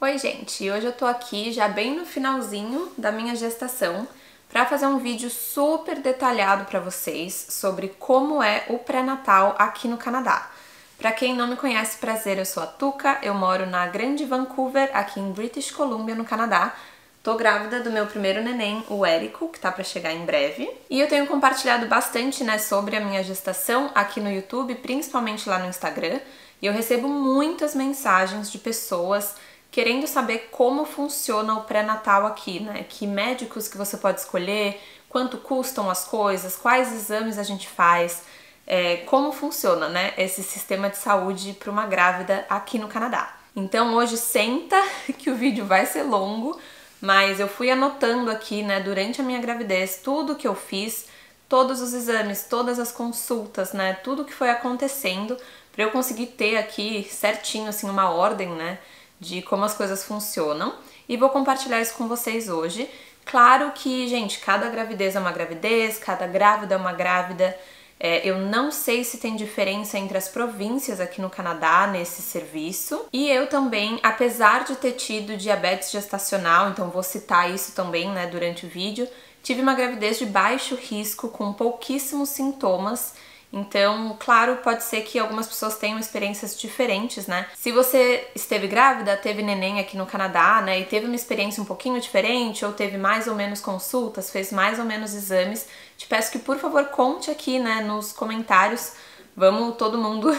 Oi, gente! Hoje eu tô aqui já bem no finalzinho da minha gestação para fazer um vídeo super detalhado para vocês sobre como é o pré-natal aqui no Canadá. Para quem não me conhece, prazer, eu sou a Tuca, eu moro na Grande Vancouver, aqui em British Columbia, no Canadá. Tô grávida do meu primeiro neném, o Érico, que tá para chegar em breve. E eu tenho compartilhado bastante, sobre a minha gestação aqui no YouTube, principalmente lá no Instagram. E eu recebo muitas mensagens de pessoas querendo saber como funciona o pré-natal aqui, Que médicos que você pode escolher, quanto custam as coisas, quais exames a gente faz, como funciona, esse sistema de saúde para uma grávida aqui no Canadá. Então hoje senta que o vídeo vai ser longo, mas eu fui anotando aqui, durante a minha gravidez, tudo que eu fiz, todos os exames, todas as consultas, tudo que foi acontecendo, para eu conseguir ter aqui certinho, assim, uma ordem, de como as coisas funcionam, e vou compartilhar isso com vocês hoje. Claro que, gente, cada gravidez é uma gravidez, cada grávida é uma grávida. Eu não sei se tem diferença entre as províncias aqui no Canadá nesse serviço. E eu também, apesar de ter tido diabetes gestacional, então vou citar isso também, durante o vídeo, tive uma gravidez de baixo risco com pouquíssimos sintomas. Então, claro, pode ser que algumas pessoas tenham experiências diferentes, Se você esteve grávida, teve neném aqui no Canadá, e teve uma experiência um pouquinho diferente, ou teve mais ou menos consultas, fez mais ou menos exames, te peço que, por favor, conte aqui, nos comentários. Vamos todo mundo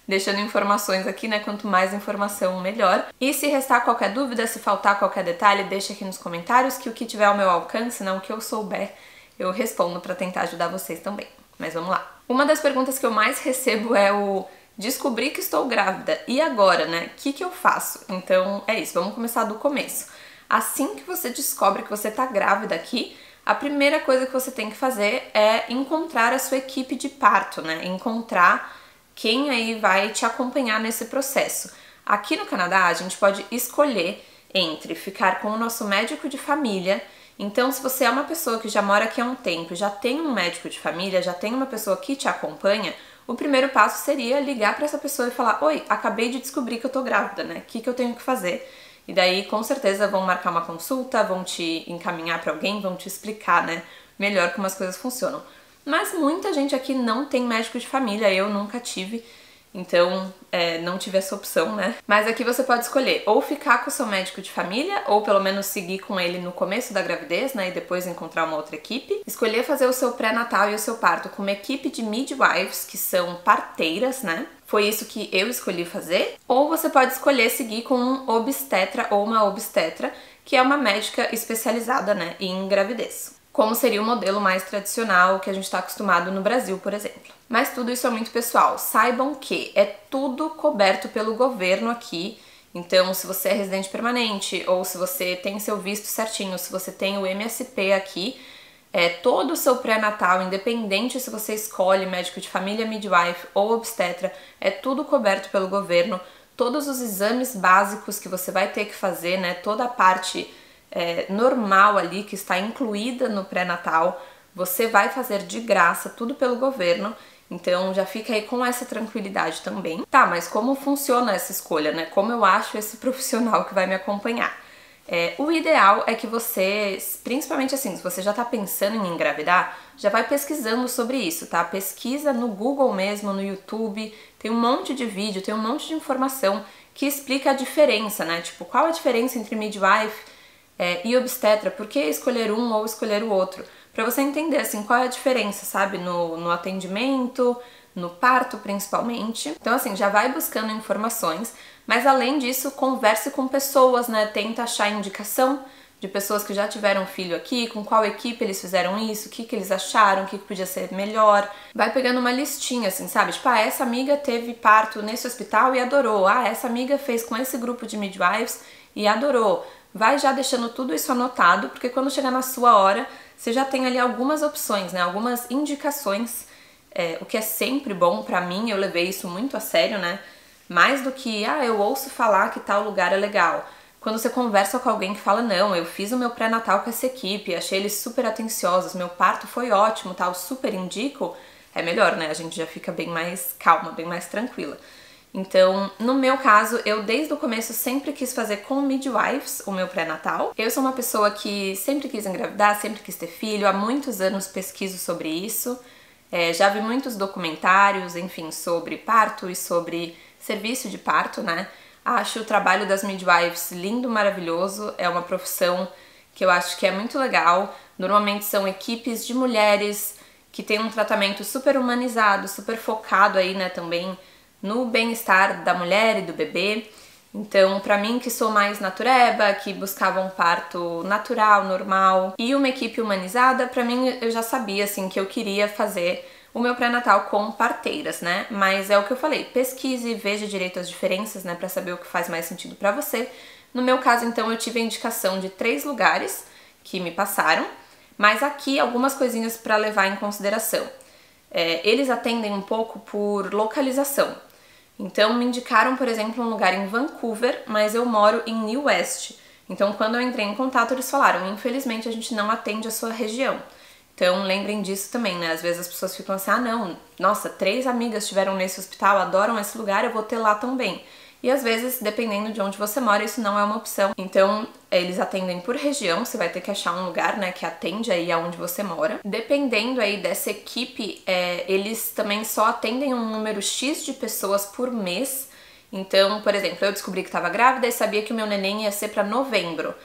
deixando informações aqui, Quanto mais informação, melhor. E se restar qualquer dúvida, se faltar qualquer detalhe, deixa aqui nos comentários, que o que tiver ao meu alcance, o que eu souber, eu respondo para tentar ajudar vocês também. Mas vamos lá. Uma das perguntas que eu mais recebo é o descobri que estou grávida, e agora, O que eu faço? Então é isso, vamos começar do começo. Assim que você descobre que você tá grávida aqui, a primeira coisa que você tem que fazer é encontrar a sua equipe de parto, Encontrar quem aí vai te acompanhar nesse processo. Aqui no Canadá, a gente pode escolher entre ficar com o nosso médico de família. Então, se você é uma pessoa que já mora aqui há um tempo, já tem um médico de família, já tem uma pessoa que te acompanha, o primeiro passo seria ligar para essa pessoa e falar: oi, acabei de descobrir que eu tô grávida, O que eu tenho que fazer? E daí, com certeza, vão marcar uma consulta, vão te encaminhar para alguém, vão te explicar, melhor como as coisas funcionam. Mas muita gente aqui não tem médico de família, eu nunca tive. Então, não tive essa opção, Mas aqui você pode escolher ou ficar com o seu médico de família, ou pelo menos seguir com ele no começo da gravidez, E depois encontrar uma outra equipe. Escolher fazer o seu pré-natal e o seu parto com uma equipe de midwives, que são parteiras, Foi isso que eu escolhi fazer. Ou você pode escolher seguir com um obstetra ou uma obstetra, que é uma médica especializada, em gravidez. Como seria o modelo mais tradicional que a gente está acostumado no Brasil, por exemplo. Mas tudo isso é muito pessoal. Saibam que é tudo coberto pelo governo aqui. Então, se você é residente permanente ou se você tem seu visto certinho, se você tem o MSP aqui, todo o seu pré-natal, independente se você escolhe médico de família, midwife ou obstetra, é tudo coberto pelo governo. Todos os exames básicos que você vai ter que fazer, toda a parte normal ali, que está incluída no pré-natal, você vai fazer de graça, tudo pelo governo. Então já fica aí com essa tranquilidade também. Tá, mas como funciona essa escolha, Como eu acho esse profissional que vai me acompanhar? O ideal é que você, principalmente assim, se você já tá pensando em engravidar, já vai pesquisando sobre isso, tá? Pesquisa no Google mesmo, no YouTube, tem um monte de vídeo, tem um monte de informação que explica a diferença, Tipo, qual a diferença entre midwife e obstetra, por que escolher um ou escolher o outro? Pra você entender, assim, qual é a diferença, sabe? No atendimento, no parto principalmente. Então, assim, já vai buscando informações, mas além disso, converse com pessoas, Tenta achar indicação de pessoas que já tiveram filho aqui, com qual equipe eles fizeram isso, o que eles acharam, o que podia ser melhor. Vai pegando uma listinha, assim, sabe? Tipo, essa amiga teve parto nesse hospital e adorou. Essa amiga fez com esse grupo de midwives e adorou. Vai já deixando tudo isso anotado, porque quando chegar na sua hora, você já tem ali algumas opções, Algumas indicações, o que é sempre bom. Pra mim, eu levei isso muito a sério, Mais do que, eu ouço falar que tal lugar é legal. Quando você conversa com alguém que fala: não, eu fiz o meu pré-natal com essa equipe, achei eles super atenciosos, meu parto foi ótimo, tal, super indico, é melhor, A gente já fica bem mais calma, bem mais tranquila. Então, no meu caso, eu desde o começo sempre quis fazer com midwives o meu pré-natal. Eu sou uma pessoa que sempre quis engravidar, sempre quis ter filho, há muitos anos pesquiso sobre isso. Já vi muitos documentários, enfim, sobre parto e sobre serviço de parto, né? Acho o trabalho das midwives lindo, maravilhoso, é uma profissão que eu acho que é muito legal. Normalmente são equipes de mulheres que têm um tratamento super humanizado, super focado aí, né, também no bem-estar da mulher e do bebê. Então, pra mim que sou mais natureba, que buscava um parto natural, normal e uma equipe humanizada, pra mim eu já sabia assim que eu queria fazer o meu pré-natal com parteiras, né? Mas é o que eu falei, pesquise, veja direito as diferenças, né, pra saber o que faz mais sentido pra você. No meu caso, então, eu tive a indicação de 3 lugares que me passaram, mas aqui algumas coisinhas pra levar em consideração. Eles atendem um pouco por localização. Então me indicaram, por exemplo, um lugar em Vancouver, mas eu moro em New West. Então quando eu entrei em contato eles falaram, infelizmente a gente não atende a sua região. Então lembrem disso também, né? Às vezes as pessoas ficam assim, ah não, nossa, 3 amigas estiveram nesse hospital, adoram esse lugar, eu vou ter lá também. E às vezes, dependendo de onde você mora, isso não é uma opção. Então, eles atendem por região, você vai ter que achar um lugar, né, que atende aí aonde você mora. Dependendo aí dessa equipe, eles também só atendem um número X de pessoas por mês. Então, por exemplo, eu descobri que estava grávida e sabia que o meu neném ia ser para novembro.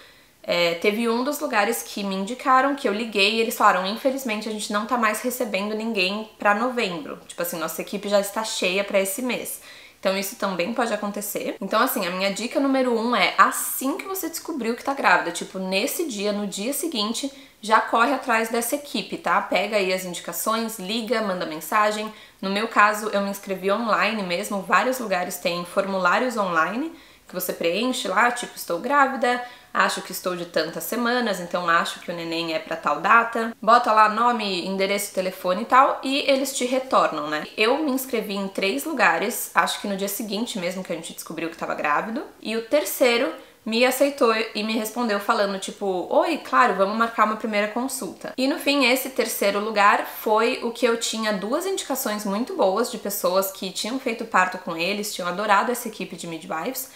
Teve um dos lugares que me indicaram, que eu liguei e eles falaram, infelizmente a gente não tá mais recebendo ninguém para novembro. Tipo assim, nossa equipe já está cheia para esse mês. Então isso também pode acontecer. Então assim, a minha dica número 1 é assim que você descobriu que tá grávida, tipo nesse dia, no dia seguinte, já corre atrás dessa equipe, tá? Pega aí as indicações, liga, manda mensagem. No meu caso, eu me inscrevi online mesmo, vários lugares têm formulários online que você preenche lá, tipo estou grávida, acho que estou de tantas semanas, então acho que o neném é pra tal data. Bota lá nome, endereço, telefone e tal, e eles te retornam, né? Eu me inscrevi em 3 lugares, acho que no dia seguinte mesmo que a gente descobriu que tava grávido, e o terceiro me aceitou e me respondeu falando tipo, oi, claro, vamos marcar uma primeira consulta. E no fim, esse terceiro lugar foi o que eu tinha 2 indicações muito boas de pessoas que tinham feito parto com eles, tinham adorado essa equipe de midwives.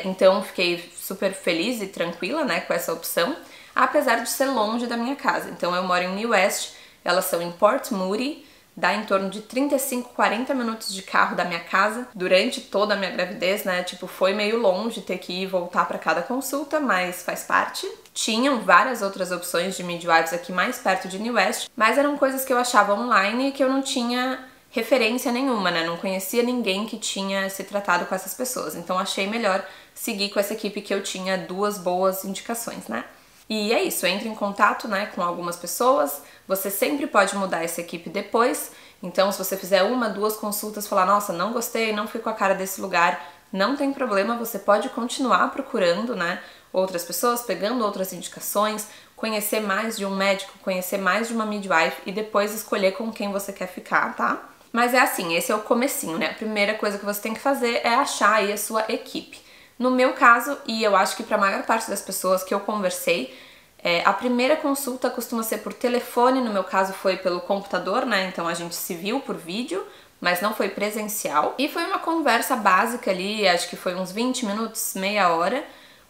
Então fiquei super feliz e tranquila, né, com essa opção, apesar de ser longe da minha casa. Então eu moro em New West, elas são em Port Moody, dá em torno de 35, 40 minutos de carro da minha casa. Durante toda a minha gravidez, né, tipo, foi meio longe ter que ir e voltar para cada consulta, mas faz parte. Tinham várias outras opções de midwives aqui mais perto de New West, mas eram coisas que eu achava online e que eu não tinha referência nenhuma, né? Não conhecia ninguém que tinha se tratado com essas pessoas. Então achei melhor seguir com essa equipe que eu tinha 2 boas indicações, né? E é isso, entre em contato, né, com algumas pessoas. Você sempre pode mudar essa equipe depois. Então, se você fizer 1, 2 consultas e falar, nossa, não gostei, não fui com a cara desse lugar, não tem problema, você pode continuar procurando, né, outras pessoas, pegando outras indicações, conhecer mais de um médico, conhecer mais de uma midwife e depois escolher com quem você quer ficar, tá? Mas é assim, esse é o comecinho, né? A primeira coisa que você tem que fazer é achar aí a sua equipe. No meu caso, e eu acho que para a maior parte das pessoas que eu conversei, a primeira consulta costuma ser por telefone, no meu caso foi pelo computador, né? Então a gente se viu por vídeo, mas não foi presencial. E foi uma conversa básica ali, acho que foi uns 20 minutos, meia hora,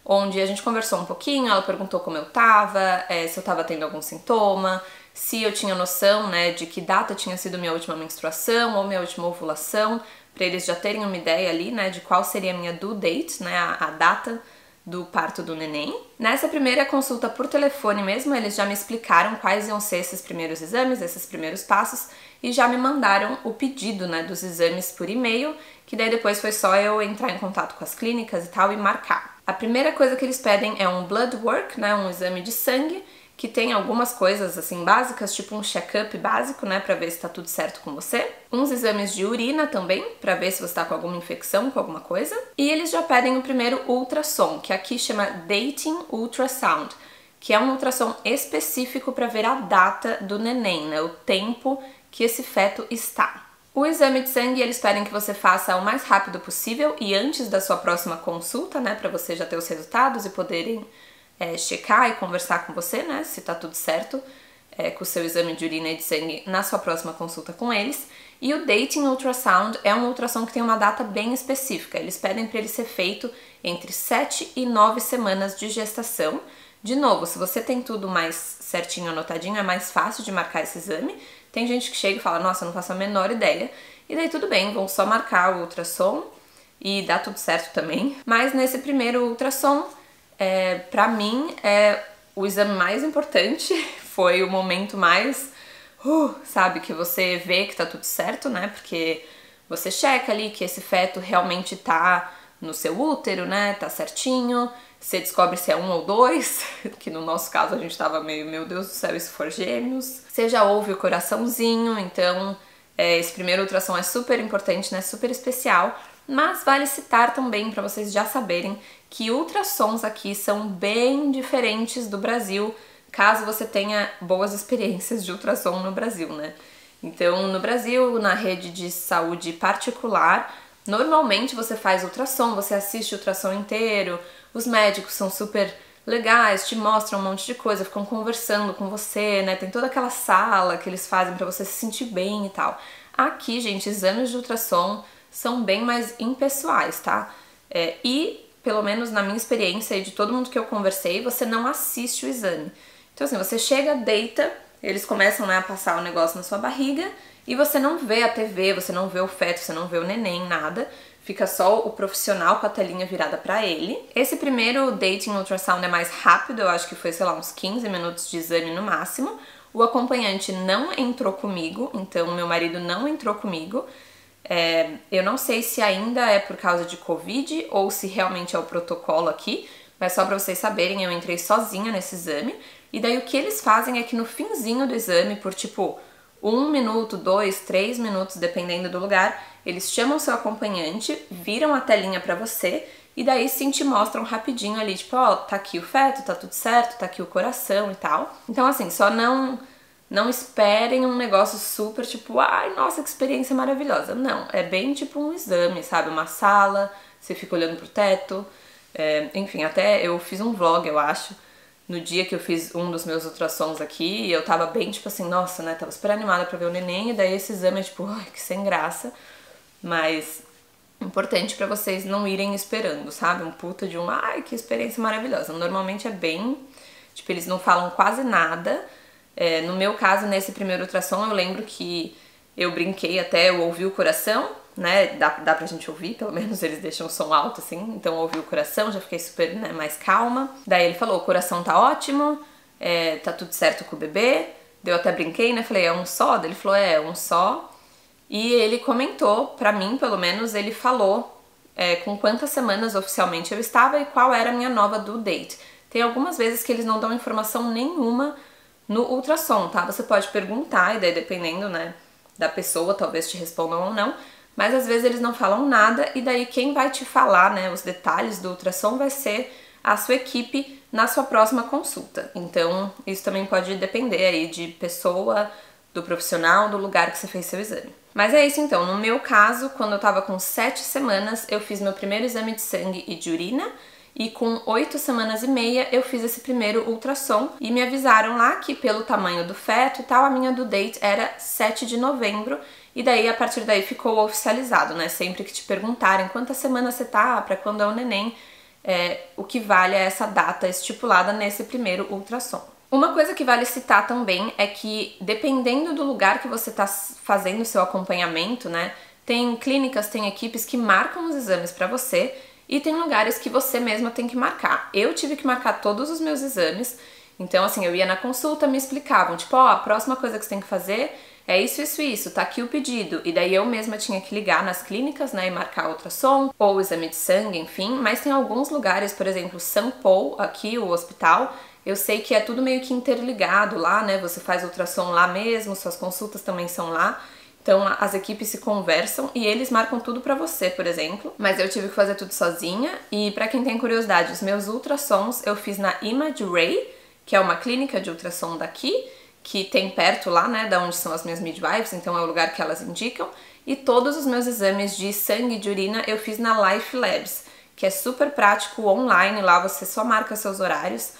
onde a gente conversou um pouquinho, ela perguntou como eu tava, se eu tava tendo algum sintoma, se eu tinha noção, né, de que data tinha sido minha última menstruação ou minha última ovulação, para eles já terem uma ideia ali, né, de qual seria a minha due date, né, a data do parto do neném. Nessa primeira consulta por telefone mesmo, eles já me explicaram quais iam ser esses primeiros exames, esses primeiros passos, e já me mandaram o pedido, né, dos exames por e-mail, que daí depois foi só eu entrar em contato com as clínicas e tal e marcar. A primeira coisa que eles pedem é um blood work, né, um exame de sangue, que tem algumas coisas assim básicas, tipo um check-up básico, né, pra ver se tá tudo certo com você. Uns exames de urina também, pra ver se você tá com alguma infecção, com alguma coisa. E eles já pedem o primeiro ultrassom, que aqui chama Dating Ultrasound, que é um ultrassom específico pra ver a data do neném, né, o tempo que esse feto está. O exame de sangue eles pedem que você faça o mais rápido possível e antes da sua próxima consulta, né, pra você já ter os resultados e poderem checar e conversar com você, né, se tá tudo certo. com o seu exame de urina e de sangue na sua próxima consulta com eles. E o Dating Ultrasound é um ultrassom que tem uma data bem específica. Eles pedem para ele ser feito entre 7 e 9 semanas de gestação. De novo, se você tem tudo mais certinho, anotadinho, é mais fácil de marcar esse exame. Tem gente que chega e fala, nossa, eu não faço a menor ideia. E daí tudo bem, vão só marcar o ultrassom e dá tudo certo também. Mas nesse primeiro ultrassom, pra mim, é o exame mais importante. Foi o momento mais, sabe, que você vê que tá tudo certo, né? Porque você checa ali que esse feto realmente tá no seu útero, né? Tá certinho. Você descobre se é 1 ou 2, que no nosso caso a gente tava meio, meu Deus do céu, e se for gêmeos. Você já ouve o coraçãozinho, então esse primeiro ultrassom é super importante, né? Super especial. Mas vale citar também, para vocês já saberem, que ultrassons aqui são bem diferentes do Brasil, caso você tenha boas experiências de ultrassom no Brasil, né? Então, no Brasil, na rede de saúde particular, normalmente você faz ultrassom, você assiste o ultrassom inteiro, os médicos são super legais, te mostram um monte de coisa, ficam conversando com você, né? Tem toda aquela sala que eles fazem pra você se sentir bem e tal. Aqui, gente, exames de ultrassom são bem mais impessoais, tá? E, pelo menos na minha experiência e de todo mundo que eu conversei, você não assiste o exame. Então, assim, você chega, deita, eles começam, né, a passar o negócio na sua barriga e você não vê a TV, você não vê o feto, você não vê o neném, nada. Fica só o profissional com a telinha virada pra ele. Esse primeiro Dating Ultrasound é mais rápido, eu acho que foi, sei lá, uns 15 minutos de exame no máximo. O acompanhante não entrou comigo, então meu marido não entrou comigo. Eu não sei se ainda é por causa de Covid ou se realmente é o protocolo aqui, mas só pra vocês saberem, eu entrei sozinha nesse exame. E daí o que eles fazem é que no finzinho do exame, por tipo 1 minuto, 2, 3 minutos, dependendo do lugar, eles chamam seu acompanhante, viram a telinha pra você e daí sim te mostram rapidinho ali, tipo, ó, tá aqui o feto, tá tudo certo, tá aqui o coração e tal. Então assim, só não esperem um negócio super tipo, ai, nossa, que experiência maravilhosa. Não, é bem tipo um exame, sabe? Uma sala, você fica olhando pro teto. Enfim, até eu fiz um vlog, eu acho, no dia que eu fiz um dos meus ultrassons aqui, e eu tava bem, tipo assim, nossa, né, tava super animada pra ver o neném, e daí esse exame é tipo, ai, que sem graça, mas importante pra vocês não irem esperando, sabe, um puta de um, ai, que experiência maravilhosa. Normalmente é bem, tipo, eles não falam quase nada. No meu caso, nesse primeiro ultrassom, eu lembro que eu brinquei até, eu ouvi o coração, né, dá pra gente ouvir, pelo menos eles deixam o som alto assim, então eu ouvi o coração, já fiquei super, né, mais calma. Daí ele falou, o coração tá ótimo, tá tudo certo com o bebê. Daí eu até brinquei, né, falei, é um só? Daí ele falou, é um só. E ele comentou, pra mim pelo menos, ele falou com quantas semanas oficialmente eu estava e qual era a minha nova due date. Tem algumas vezes que eles não dão informação nenhuma no ultrassom, tá? Você pode perguntar e daí dependendo, né, da pessoa, talvez te respondam ou não, mas às vezes eles não falam nada e daí quem vai te falar, né, os detalhes do ultrassom vai ser a sua equipe na sua próxima consulta. Então, isso também pode depender aí de pessoa, do profissional, do lugar que você fez seu exame. Mas é isso então, no meu caso, quando eu tava com 7 semanas, eu fiz meu primeiro exame de sangue e de urina, e com 8 semanas e meia eu fiz esse primeiro ultrassom e me avisaram lá que pelo tamanho do feto e tal, a minha due date era 7 de novembro e daí a partir daí ficou oficializado, né? Sempre que te perguntarem quantas semanas você tá, pra quando é o neném, o que vale é essa data estipulada nesse primeiro ultrassom. Uma coisa que vale citar também é que dependendo do lugar que você tá fazendo o seu acompanhamento, né? Tem clínicas, tem equipes que marcam os exames pra você e tem lugares que você mesma tem que marcar. Eu tive que marcar todos os meus exames, então assim, eu ia na consulta, me explicavam, tipo, ó, a próxima coisa que você tem que fazer é isso, isso, isso, tá aqui o pedido. E daí eu mesma tinha que ligar nas clínicas, né, e marcar ultrassom, ou exame de sangue, enfim. Mas tem alguns lugares, por exemplo, São Paulo, aqui, o hospital, eu sei que é tudo meio que interligado lá, né, você faz ultrassom lá mesmo, suas consultas também são lá. Então as equipes se conversam e eles marcam tudo pra você, por exemplo. Mas eu tive que fazer tudo sozinha e pra quem tem curiosidade, os meus ultrassons eu fiz na Image Ray, que é uma clínica de ultrassom daqui, que tem perto lá, né, da onde são as minhas midwives, então é o lugar que elas indicam. E todos os meus exames de sangue e de urina eu fiz na Life Labs, que é super prático, online, lá você só marca seus horários.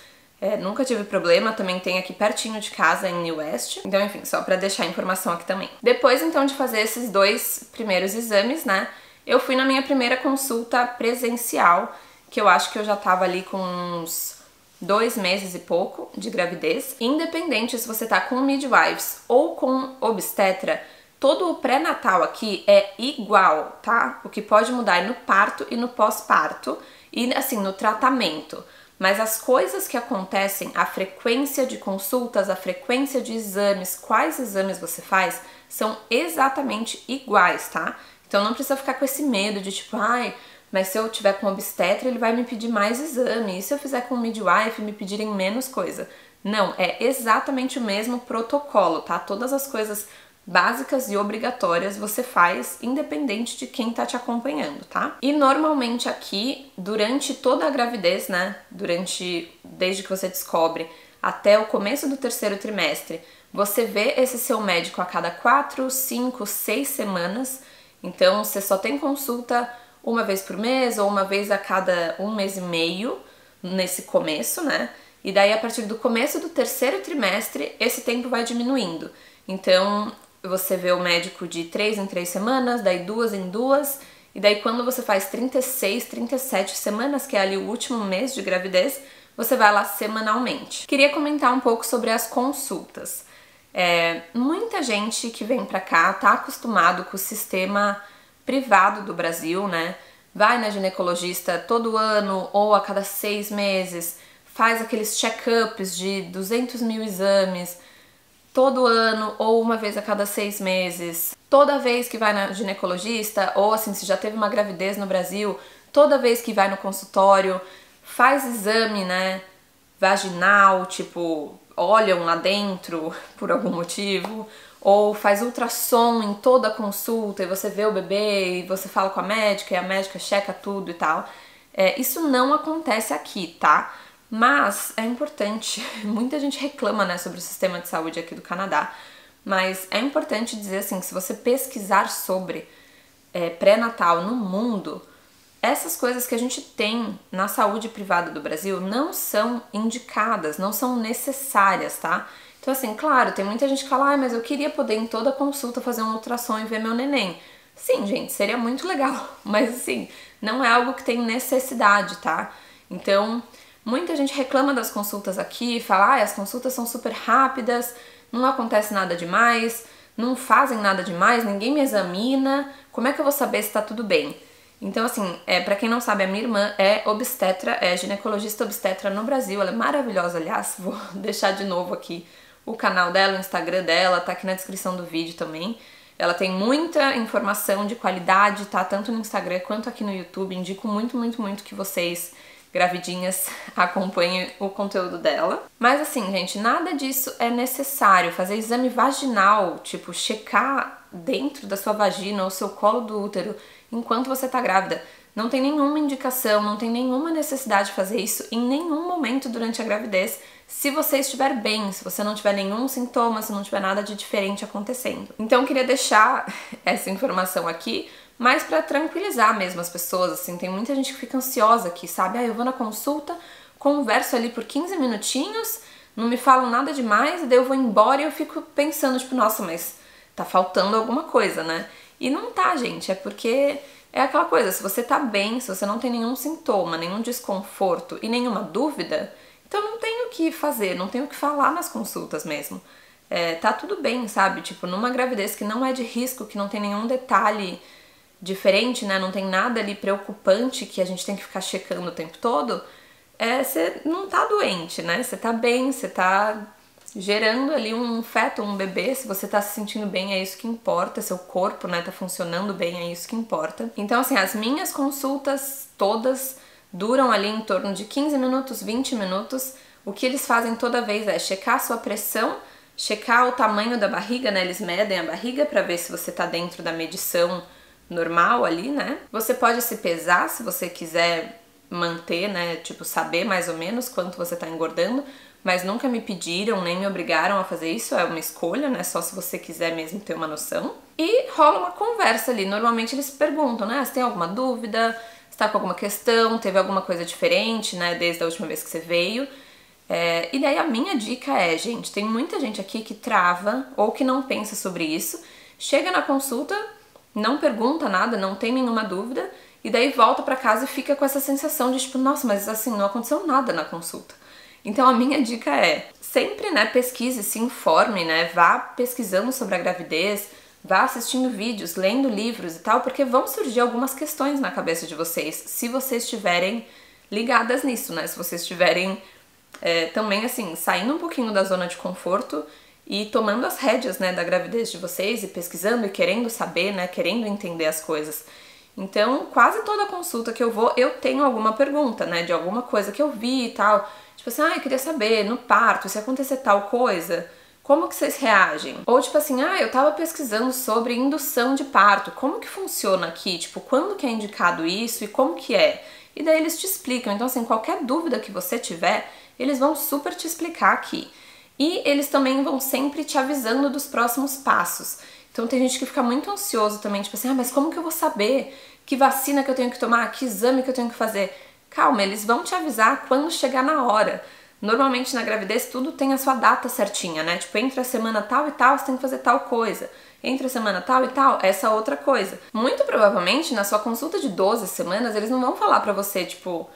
Nunca tive problema, também tem aqui pertinho de casa, em New West. Então, enfim, só pra deixar a informação aqui também. Depois, então, de fazer esses 2 primeiros exames, né, eu fui na minha primeira consulta presencial, que eu acho que eu já tava ali com uns 2 meses e pouco de gravidez. Independente se você tá com midwives ou com obstetra, todo o pré-natal aqui é igual, tá? O que pode mudar é no parto e no pós-parto e, assim, no tratamento. Mas as coisas que acontecem, a frequência de consultas, a frequência de exames, quais exames você faz, são exatamente iguais, tá? Então não precisa ficar com esse medo de tipo, ai, mas se eu tiver com obstetra, ele vai me pedir mais exame. E se eu fizer com midwife, me pedirem menos coisa? Não, é exatamente o mesmo protocolo, tá? Todas as coisas básicas e obrigatórias você faz independente de quem tá te acompanhando, tá? E normalmente aqui, durante toda a gravidez, né, desde que você descobre até o começo do 3º trimestre, você vê esse seu médico a cada 4, 5, 6 semanas, então você só tem consulta uma vez por mês ou uma vez a cada 1 mês e meio nesse começo, né? E daí a partir do começo do 3º trimestre, esse tempo vai diminuindo. Então, você vê o médico de 3 em 3 semanas, daí 2 em 2, e daí quando você faz 36, 37 semanas, que é ali o último mês de gravidez, você vai lá semanalmente. Queria comentar um pouco sobre as consultas. Muita gente que vem pra cá tá acostumado com o sistema privado do Brasil, né? Vai na ginecologista todo ano ou a cada 6 meses, faz aqueles check-ups de 200 mil exames, todo ano ou uma vez a cada 6 meses. Toda vez que vai na ginecologista, ou assim, se já teve uma gravidez no Brasil, toda vez que vai no consultório, faz exame, né, vaginal, tipo, olham lá dentro por algum motivo, ou faz ultrassom em toda a consulta e você vê o bebê e você fala com a médica e a médica checa tudo e tal. Isso não acontece aqui, tá? Mas é importante, muita gente reclama, né, sobre o sistema de saúde aqui do Canadá, mas é importante dizer assim, que se você pesquisar sobre pré-natal no mundo, essas coisas que a gente tem na saúde privada do Brasil não são indicadas, não são necessárias, tá? Então assim, claro, tem muita gente que fala, mas eu queria poder em toda consulta fazer um ultrassom e ver meu neném. Sim, gente, seria muito legal, mas assim, não é algo que tem necessidade, tá? Então, muita gente reclama das consultas aqui e fala, as consultas são super rápidas, não acontece nada demais, não fazem nada demais, ninguém me examina, como é que eu vou saber se tá tudo bem? Então, assim, pra quem não sabe, a minha irmã é obstetra, é ginecologista obstetra no Brasil, ela é maravilhosa, aliás, vou deixar de novo aqui o canal dela, o Instagram dela, tá aqui na descrição do vídeo também. Ela tem muita informação de qualidade, tá? Tanto no Instagram quanto aqui no YouTube, indico muito, muito, muito que vocês gravidinhas acompanhem o conteúdo dela. Mas assim, gente, nada disso é necessário. Fazer exame vaginal, tipo, checar dentro da sua vagina ou seu colo do útero enquanto você tá grávida, não tem nenhuma indicação, não tem nenhuma necessidade de fazer isso em nenhum momento durante a gravidez, se você estiver bem, se você não tiver nenhum sintoma, se não tiver nada de diferente acontecendo. Então, eu queria deixar essa informação aqui, mas pra tranquilizar mesmo as pessoas, assim, tem muita gente que fica ansiosa aqui, sabe? Eu vou na consulta, converso ali por 15 minutinhos, não me falam nada demais, e daí eu vou embora e eu fico pensando, tipo, nossa, mas tá faltando alguma coisa, né? E não tá, gente, é porque é aquela coisa, se você tá bem, se você não tem nenhum sintoma, nenhum desconforto e nenhuma dúvida, então não tem o que fazer, não tem o que falar nas consultas mesmo. Tá tudo bem, sabe? Tipo, numa gravidez que não é de risco, que não tem nenhum detalhe diferente, né? Não tem nada ali preocupante que a gente tem que ficar checando o tempo todo, você não tá doente, né? Você tá bem, você tá gerando ali um feto, um bebê, se você tá se sentindo bem, é isso que importa, seu corpo, né, tá funcionando bem, é isso que importa. Então, assim, as minhas consultas todas duram ali em torno de 15 minutos, 20 minutos. O que eles fazem toda vez é checar a sua pressão, checar o tamanho da barriga, né, eles medem a barriga pra ver se você tá dentro da medição normal ali, né. Você pode se pesar se você quiser manter, né, tipo, saber mais ou menos quanto você tá engordando, mas nunca me pediram, nem me obrigaram a fazer isso, é uma escolha, né, só se você quiser mesmo ter uma noção. E rola uma conversa ali, normalmente eles perguntam, né, se tem alguma dúvida, se tá com alguma questão, teve alguma coisa diferente, né, desde a última vez que você veio. E daí a minha dica é, gente, tem muita gente aqui que trava ou que não pensa sobre isso, chega na consulta, não pergunta nada, não tem nenhuma dúvida, e daí volta pra casa e fica com essa sensação de tipo, nossa, mas assim, não aconteceu nada na consulta. Então a minha dica é, sempre, né, pesquise, se informe, né, vá pesquisando sobre a gravidez, vá assistindo vídeos, lendo livros e tal, porque vão surgir algumas questões na cabeça de vocês, se vocês estiverem ligadas nisso, né, se vocês estiverem também, assim, saindo um pouquinho da zona de conforto e tomando as rédeas, né, da gravidez de vocês e pesquisando e querendo saber, né, querendo entender as coisas. Então, quase toda consulta que eu vou, eu tenho alguma pergunta, né, de alguma coisa que eu vi e tal. Tipo assim, eu queria saber, no parto, se acontecer tal coisa, como que vocês reagem? Ou tipo assim, eu tava pesquisando sobre indução de parto, como que funciona aqui? Tipo, quando que é indicado isso e como que é? E daí eles te explicam. Então, assim, qualquer dúvida que você tiver, eles vão super te explicar aqui. E eles também vão sempre te avisando dos próximos passos. Então tem gente que fica muito ansioso também, tipo assim, mas como que eu vou saber que vacina que eu tenho que tomar, que exame que eu tenho que fazer? Calma, eles vão te avisar quando chegar na hora. Normalmente na gravidez tudo tem a sua data certinha, né? Tipo, entre a semana tal e tal você tem que fazer tal coisa. Entre a semana tal e tal, essa outra coisa. Muito provavelmente na sua consulta de 12 semanas eles não vão falar pra você, tipo,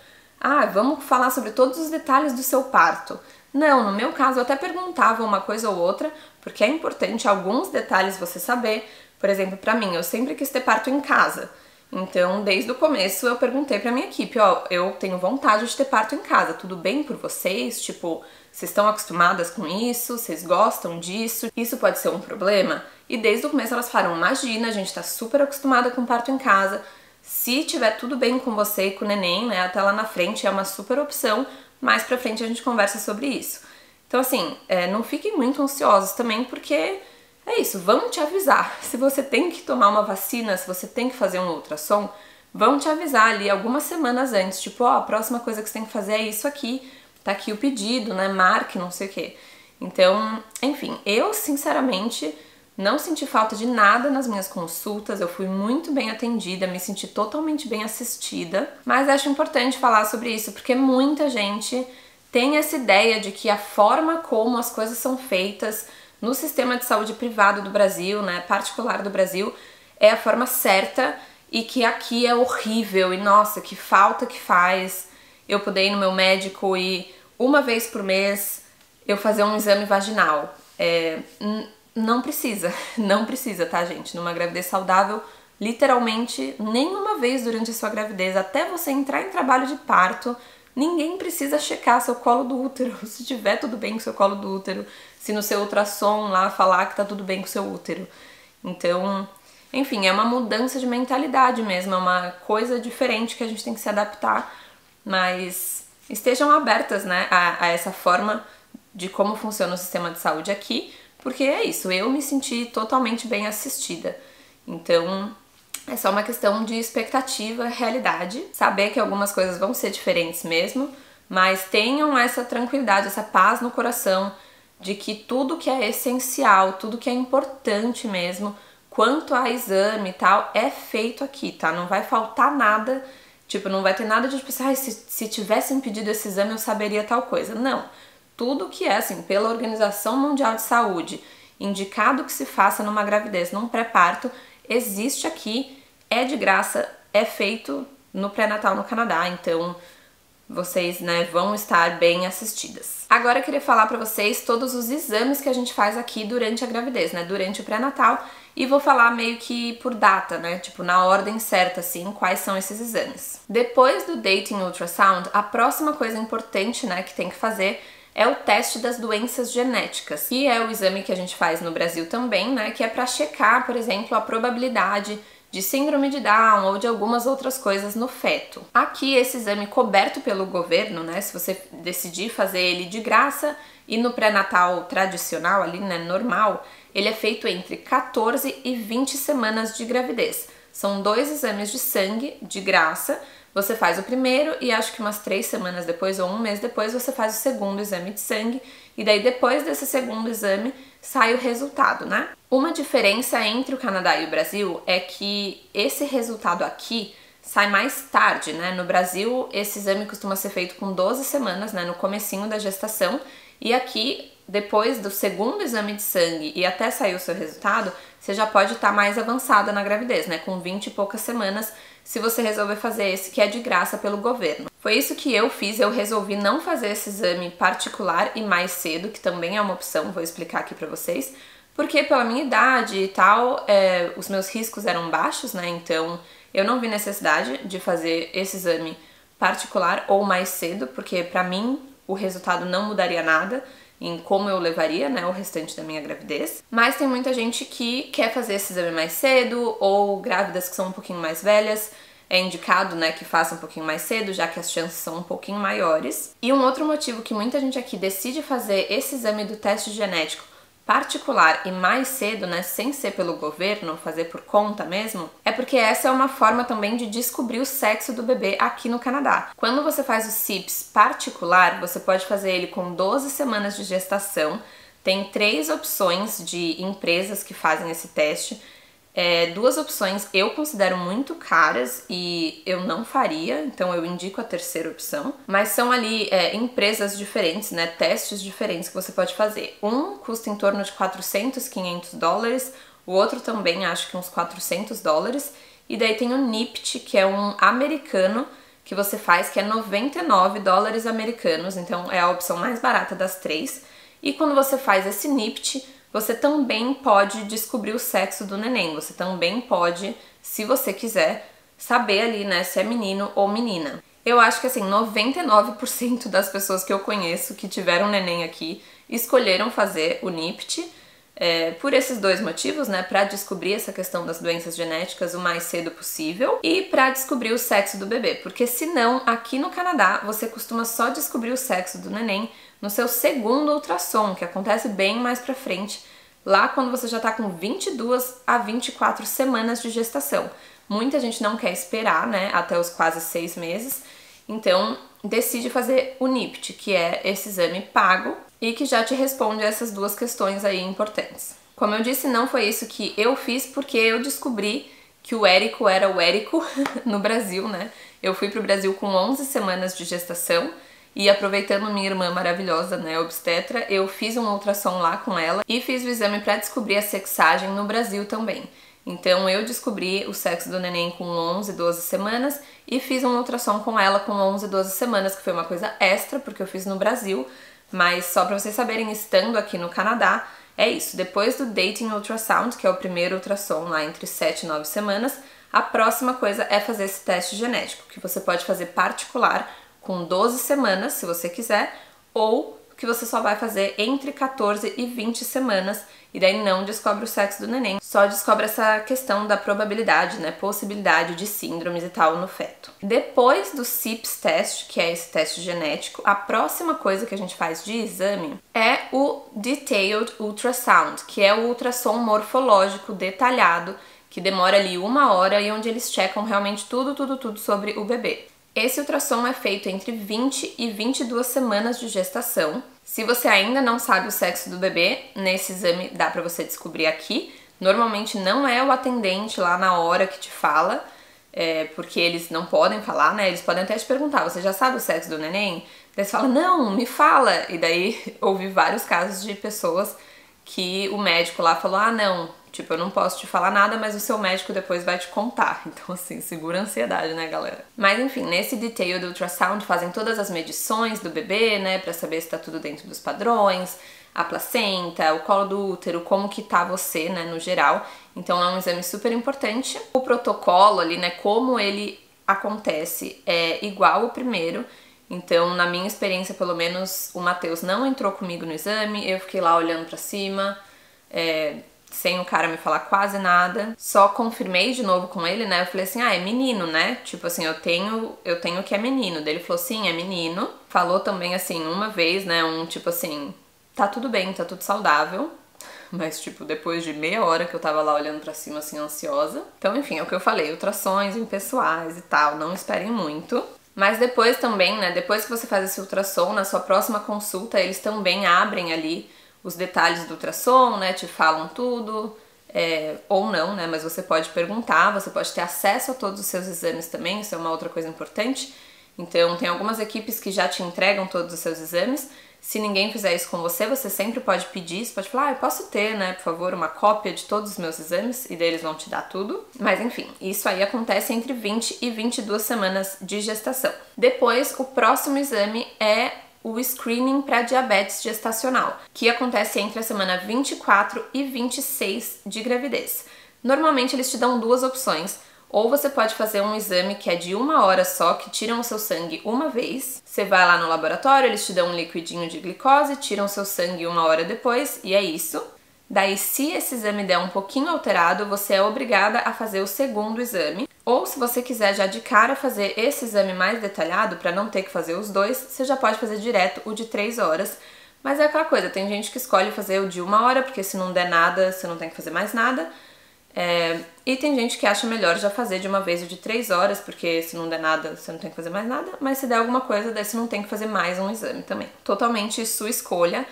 vamos falar sobre todos os detalhes do seu parto. Não, no meu caso eu até perguntava uma coisa ou outra, porque é importante alguns detalhes você saber. Por exemplo, pra mim, eu sempre quis ter parto em casa. Então, desde o começo eu perguntei pra minha equipe, eu tenho vontade de ter parto em casa, tudo bem por vocês? Tipo, vocês estão acostumadas com isso? Vocês gostam disso? Isso pode ser um problema? E desde o começo elas falaram, imagina, a gente tá super acostumada com parto em casa, se tiver tudo bem com você e com o neném, né, até lá na frente é uma super opção, mais pra frente a gente conversa sobre isso. Então assim, não fiquem muito ansiosos também, porque é isso, vão te avisar. Se você tem que tomar uma vacina, se você tem que fazer um ultrassom, vão te avisar ali algumas semanas antes, tipo, a próxima coisa que você tem que fazer é isso aqui, tá aqui o pedido, né, marque, não sei o quê. Então, enfim, eu sinceramente não senti falta de nada nas minhas consultas, eu fui muito bem atendida, me senti totalmente bem assistida, mas acho importante falar sobre isso, porque muita gente tem essa ideia de que a forma como as coisas são feitas no sistema de saúde privado do Brasil, né, particular do Brasil, é a forma certa e que aqui é horrível e nossa, que falta que faz eu poder ir no meu médico e uma vez por mês eu fazer um exame vaginal. Não precisa, não precisa, tá, gente? Numa gravidez saudável, literalmente, nenhuma vez durante a sua gravidez, até você entrar em trabalho de parto, ninguém precisa checar seu colo do útero, se tiver tudo bem com seu colo do útero, se no seu ultrassom lá falar que tá tudo bem com seu útero. Então, enfim, é uma mudança de mentalidade mesmo, é uma coisa diferente que a gente tem que se adaptar, mas estejam abertas, né, a essa forma de como funciona o sistema de saúde aqui, porque é isso, eu me senti totalmente bem assistida. Então, é só uma questão de expectativa, realidade, saber que algumas coisas vão ser diferentes mesmo, mas tenham essa tranquilidade, essa paz no coração de que tudo que é essencial, tudo que é importante mesmo, quanto a exame e tal, é feito aqui, tá? Não vai faltar nada, tipo, não vai ter nada de tipo, se tivessem pedido esse exame eu saberia tal coisa. Não. Tudo que é, assim, pela Organização Mundial de Saúde, indicado que se faça numa gravidez, num pré-parto, existe aqui, é de graça, é feito no pré-natal no Canadá, então vocês, né, vão estar bem assistidas. Agora eu queria falar pra vocês todos os exames que a gente faz aqui durante a gravidez, né, durante o pré-natal, e vou falar meio que por data, né, tipo na ordem certa, assim, quais são esses exames. Depois do dating ultrasound, a próxima coisa importante, né, que tem que fazer é o teste das doenças genéticas, que é o exame que a gente faz no Brasil também, né, que é para checar, por exemplo, a probabilidade de síndrome de Down ou de algumas outras coisas no feto. Aqui, esse exame coberto pelo governo, né, se você decidir fazer ele de graça e no pré-natal tradicional, ali, né, normal, ele é feito entre 14 e 20 semanas de gravidez. São 2 exames de sangue de graça. Você faz o primeiro e acho que umas 3 semanas depois ou um mês depois você faz o segundo exame de sangue e daí depois desse segundo exame sai o resultado, né? Uma diferença entre o Canadá e o Brasil é que esse resultado aqui sai mais tarde, né? No Brasil, esse exame costuma ser feito com 12 semanas, né? No comecinho da gestação. E aqui, depois do segundo exame de sangue e até sair o seu resultado, você já pode estar mais avançada na gravidez, né? Com 20 e poucas semanas, se você resolver fazer esse, que é de graça pelo governo. Foi isso que eu fiz, eu resolvi não fazer esse exame particular e mais cedo, que também é uma opção, vou explicar aqui pra vocês, porque pela minha idade e tal, os meus riscos eram baixos, né? Então eu não vi necessidade de fazer esse exame particular ou mais cedo, porque pra mim o resultado não mudaria nada em como eu levaria, né, o restante da minha gravidez. Mas tem muita gente que quer fazer esse exame mais cedo, ou grávidas que são um pouquinho mais velhas, é indicado, né, que faça um pouquinho mais cedo, já que as chances são um pouquinho maiores. E um outro motivo que muita gente aqui decide fazer esse exame do teste genético particular e mais cedo, né, sem ser pelo governo, fazer por conta mesmo, é porque essa é uma forma também de descobrir o sexo do bebê aqui no Canadá. Quando você faz o CIPS particular, você pode fazer ele com 12 semanas de gestação. Tem 3 opções de empresas que fazem esse teste. 2 opções eu considero muito caras e eu não faria, então eu indico a terceira opção. Mas são ali empresas diferentes, né, testes diferentes que você pode fazer. Um custa em torno de 400, 500 dólares, o outro também acho que uns 400 dólares. E daí tem o NIPT, que é um americano que você faz, que é 99 dólares americanos, então é a opção mais barata das 3. E quando você faz esse NIPT, você também pode descobrir o sexo do neném, você também pode, se você quiser, saber ali, né, se é menino ou menina. Eu acho que assim, 99% das pessoas que eu conheço que tiveram neném aqui escolheram fazer o NIPT, por esses 2 motivos, né, para descobrir essa questão das doenças genéticas o mais cedo possível e para descobrir o sexo do bebê, porque senão aqui no Canadá você costuma só descobrir o sexo do neném no seu segundo ultrassom, que acontece bem mais pra frente, lá quando você já tá com 22 a 24 semanas de gestação. Muita gente não quer esperar, né, até os quase 6 meses, então decide fazer o NIPT, que é esse exame pago e que já te responde essas 2 questões aí importantes. Como eu disse, não foi isso que eu fiz, porque eu descobri que o Érico era o Érico no Brasil, né? Eu fui pro Brasil com 11 semanas de gestação, e aproveitando minha irmã maravilhosa, né, obstetra, eu fiz um ultrassom lá com ela e fiz o exame para descobrir a sexagem no Brasil também. Então eu descobri o sexo do neném com 11, 12 semanas e fiz um ultrassom com ela com 11, 12 semanas, que foi uma coisa extra, porque eu fiz no Brasil, mas só para vocês saberem, estando aqui no Canadá, é isso. Depois do dating ultrasound, que é o primeiro ultrassom lá entre 7 e 9 semanas, a próxima coisa é fazer esse teste genético, que você pode fazer particular com 12 semanas, se você quiser, ou que você só vai fazer entre 14 e 20 semanas, e daí não descobre o sexo do neném, só descobre essa questão da probabilidade, né, possibilidade de síndromes e tal no feto. Depois do CIPS test, que é esse teste genético, a próxima coisa que a gente faz de exame é o Detailed Ultrasound, que é o ultrassom morfológico detalhado, que demora ali 1 hora e onde eles checam realmente tudo sobre o bebê. Esse ultrassom é feito entre 20 e 22 semanas de gestação. Se você ainda não sabe o sexo do bebê, nesse exame dá pra você descobrir aqui. Normalmente não é o atendente lá na hora que te fala, porque eles não podem falar, né? Eles podem até te perguntar, você já sabe o sexo do neném? Daí você fala, não, me fala! E daí ouvi vários casos de pessoas que o médico lá falou, ah, não, tipo, eu não posso te falar nada, mas o seu médico depois vai te contar. Então, assim, segura a ansiedade, né, galera? Mas, enfim, nesse Detailed Ultrasound fazem todas as medições do bebê, né, pra saber se tá tudo dentro dos padrões, a placenta, o colo do útero, como que tá você, né, no geral. Então, é um exame super importante. O protocolo ali, né, como ele acontece é igual ao primeiro. Então, na minha experiência, pelo menos, o Matheus não entrou comigo no exame, eu fiquei lá olhando pra cima, sem o cara me falar quase nada. Só confirmei de novo com ele, né? Eu falei assim, ah, é menino, né? Tipo assim, eu tenho que é menino. Daí ele falou, sim, é menino. Falou também, assim, uma vez, né? Tipo assim, tá tudo bem, tá tudo saudável. Mas, tipo, depois de meia hora que eu tava lá olhando pra cima, assim, ansiosa. Então, enfim, é o que eu falei, ultrassons impessoais e tal, não esperem muito. Mas depois também, né, depois que você faz esse ultrassom, na sua próxima consulta, eles também abrem ali os detalhes do ultrassom, né, te falam tudo, ou não, né? Mas você pode perguntar, você pode ter acesso a todos os seus exames também, isso é uma outra coisa importante. Então, tem algumas equipes que já te entregam todos os seus exames. Se ninguém fizer isso com você, você sempre pode pedir, você pode falar, eu posso ter, né, por favor, uma cópia de todos os meus exames, e daí eles vão te dar tudo. Mas enfim, isso aí acontece entre 20 e 22 semanas de gestação. Depois, o próximo exame é o screening para diabetes gestacional, que acontece entre a semana 24 e 26 de gravidez. Normalmente eles te dão duas opções. Ou você pode fazer um exame que é de 1 hora só, que tiram o seu sangue uma vez. Você vai lá no laboratório, eles te dão um liquidinho de glicose, tiram o seu sangue 1 hora depois, e é isso. Daí, se esse exame der um pouquinho alterado, você é obrigada a fazer o segundo exame. Ou se você quiser já de cara fazer esse exame mais detalhado, para não ter que fazer os dois, você já pode fazer direto o de 3 horas. Mas é aquela coisa, tem gente que escolhe fazer o de 1 hora, porque se não der nada, você não tem que fazer mais nada. E tem gente que acha melhor já fazer de uma vez o de 3 horas, porque se não der nada, você não tem que fazer mais nada, mas se der alguma coisa, daí você não tem que fazer mais um exame também. Totalmente sua escolha.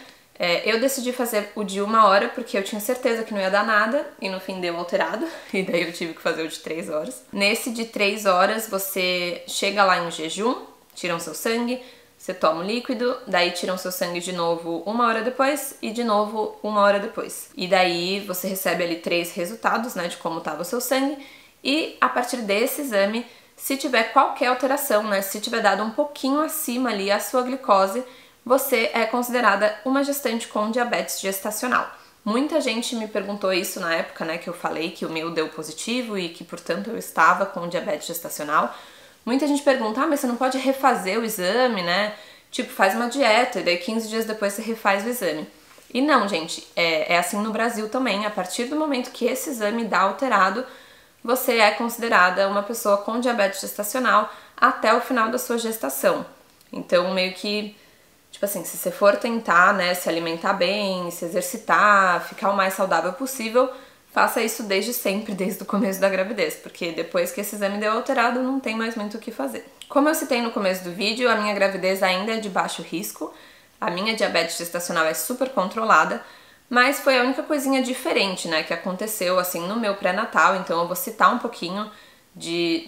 Eu decidi fazer o de 1 hora porque eu tinha certeza que não ia dar nada, e no fim deu alterado, e daí eu tive que fazer o de 3 horas. Nesse de 3 horas, você chega lá em jejum, tiram seu sangue, você toma o líquido, daí tiram seu sangue de novo 1 hora depois e de novo 1 hora depois. E daí você recebe ali 3 resultados, né, de como estava o seu sangue, e a partir desse exame, se tiver qualquer alteração, né, se tiver dado um pouquinho acima ali a sua glicose, você é considerada uma gestante com diabetes gestacional. Muita gente me perguntou isso na época, né, que eu falei que o meu deu positivo e que, portanto, eu estava com diabetes gestacional. Muita gente pergunta, mas você não pode refazer o exame, né? Tipo, faz uma dieta e daí 15 dias depois você refaz o exame. E não, gente, é assim no Brasil também. A partir do momento que esse exame dá alterado, você é considerada uma pessoa com diabetes gestacional até o final da sua gestação. Então, meio que, tipo assim, se você for tentar, né, se alimentar bem, se exercitar, ficar o mais saudável possível, faça isso desde sempre, desde o começo da gravidez, porque depois que esse exame deu alterado, não tem mais muito o que fazer. Como eu citei no começo do vídeo, a minha gravidez ainda é de baixo risco, a minha diabetes gestacional é super controlada, mas foi a única coisinha diferente, né, que aconteceu, assim, no meu pré-natal, então eu vou citar um pouquinho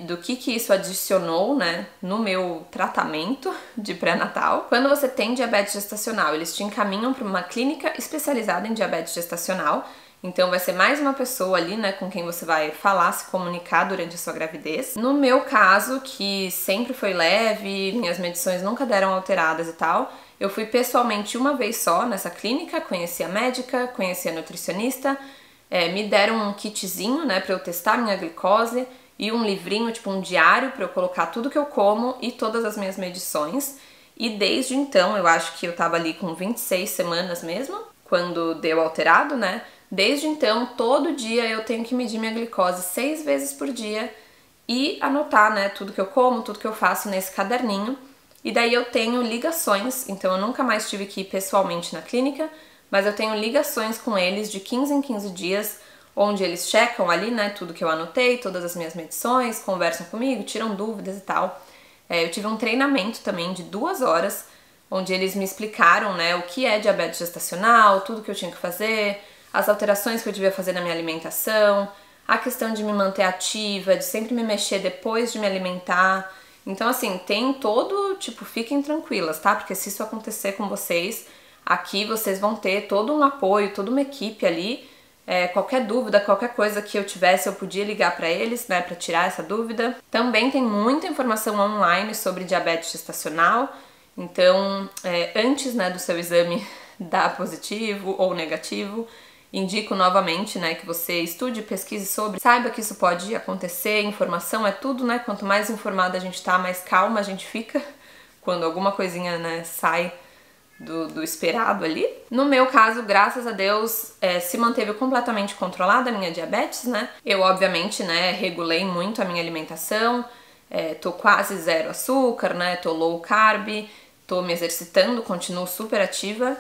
do que isso adicionou, né, no meu tratamento de pré-natal. Quando você tem diabetes gestacional, eles te encaminham para uma clínica especializada em diabetes gestacional. Então vai ser mais uma pessoa ali, né, com quem você vai falar, se comunicar durante a sua gravidez. No meu caso, que sempre foi leve, minhas medições nunca deram alteradas e tal, eu fui pessoalmente uma vez só nessa clínica, conheci a médica, conheci a nutricionista, me deram um kitzinho, né, pra eu testar minha glicose e um livrinho, tipo um diário, pra eu colocar tudo que eu como e todas as minhas medições. E desde então, eu acho que eu tava ali com 26 semanas mesmo, quando deu alterado, né? Desde então, todo dia eu tenho que medir minha glicose 6 vezes por dia e anotar, né, tudo que eu como, tudo que eu faço nesse caderninho. E daí eu tenho ligações, então eu nunca mais tive que ir pessoalmente na clínica, mas eu tenho ligações com eles de 15 em 15 dias, onde eles checam ali, né, tudo que eu anotei, todas as minhas medições, conversam comigo, tiram dúvidas e tal. Eu tive um treinamento também de 2 horas, onde eles me explicaram, né, o que é diabetes gestacional, tudo que eu tinha que fazer, as alterações que eu devia fazer na minha alimentação, a questão de me manter ativa, de sempre me mexer depois de me alimentar. Então, assim, tem todo, tipo, fiquem tranquilas, tá? Porque se isso acontecer com vocês, aqui vocês vão ter todo um apoio, toda uma equipe ali. Qualquer dúvida, qualquer coisa que eu tivesse, eu podia ligar pra eles, né, pra tirar essa dúvida. Também tem muita informação online sobre diabetes gestacional. Então, antes, né, do seu exame dar positivo ou negativo, indico novamente, né, que você estude, pesquise sobre, saiba que isso pode acontecer, informação é tudo, né, quanto mais informada a gente tá, mais calma a gente fica quando alguma coisinha, né, sai do esperado ali. No meu caso, graças a Deus, se manteve completamente controlada a minha diabetes, né, eu obviamente, né, regulei muito a minha alimentação, tô quase zero açúcar, né, tô low carb, tô me exercitando, continuo super ativa,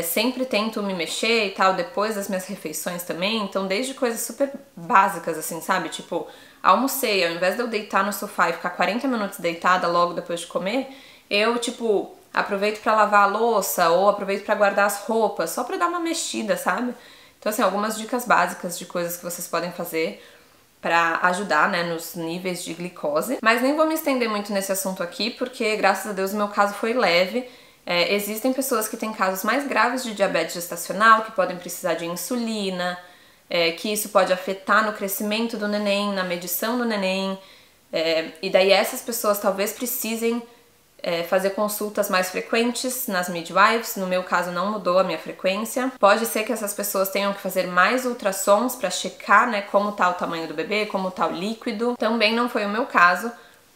sempre tento me mexer e tal depois das minhas refeições também, então desde coisas super básicas assim, sabe, tipo, almocei, ao invés de eu deitar no sofá e ficar 40 minutos deitada logo depois de comer, eu, tipo, aproveito pra lavar a louça ou aproveito pra guardar as roupas, só pra dar uma mexida, sabe? Então, assim, algumas dicas básicas de coisas que vocês podem fazer para ajudar, né, nos níveis de glicose. Mas nem vou me estender muito nesse assunto aqui, porque graças a Deus o meu caso foi leve. Existem pessoas que têm casos mais graves de diabetes gestacional, que podem precisar de insulina, que isso pode afetar no crescimento do neném, na medição do neném, e daí essas pessoas talvez precisem fazer consultas mais frequentes nas midwives. No meu caso não mudou a minha frequência. Pode ser que essas pessoas tenham que fazer mais ultrassons para checar, né, como tá o tamanho do bebê, como tá o líquido. Também não foi o meu caso,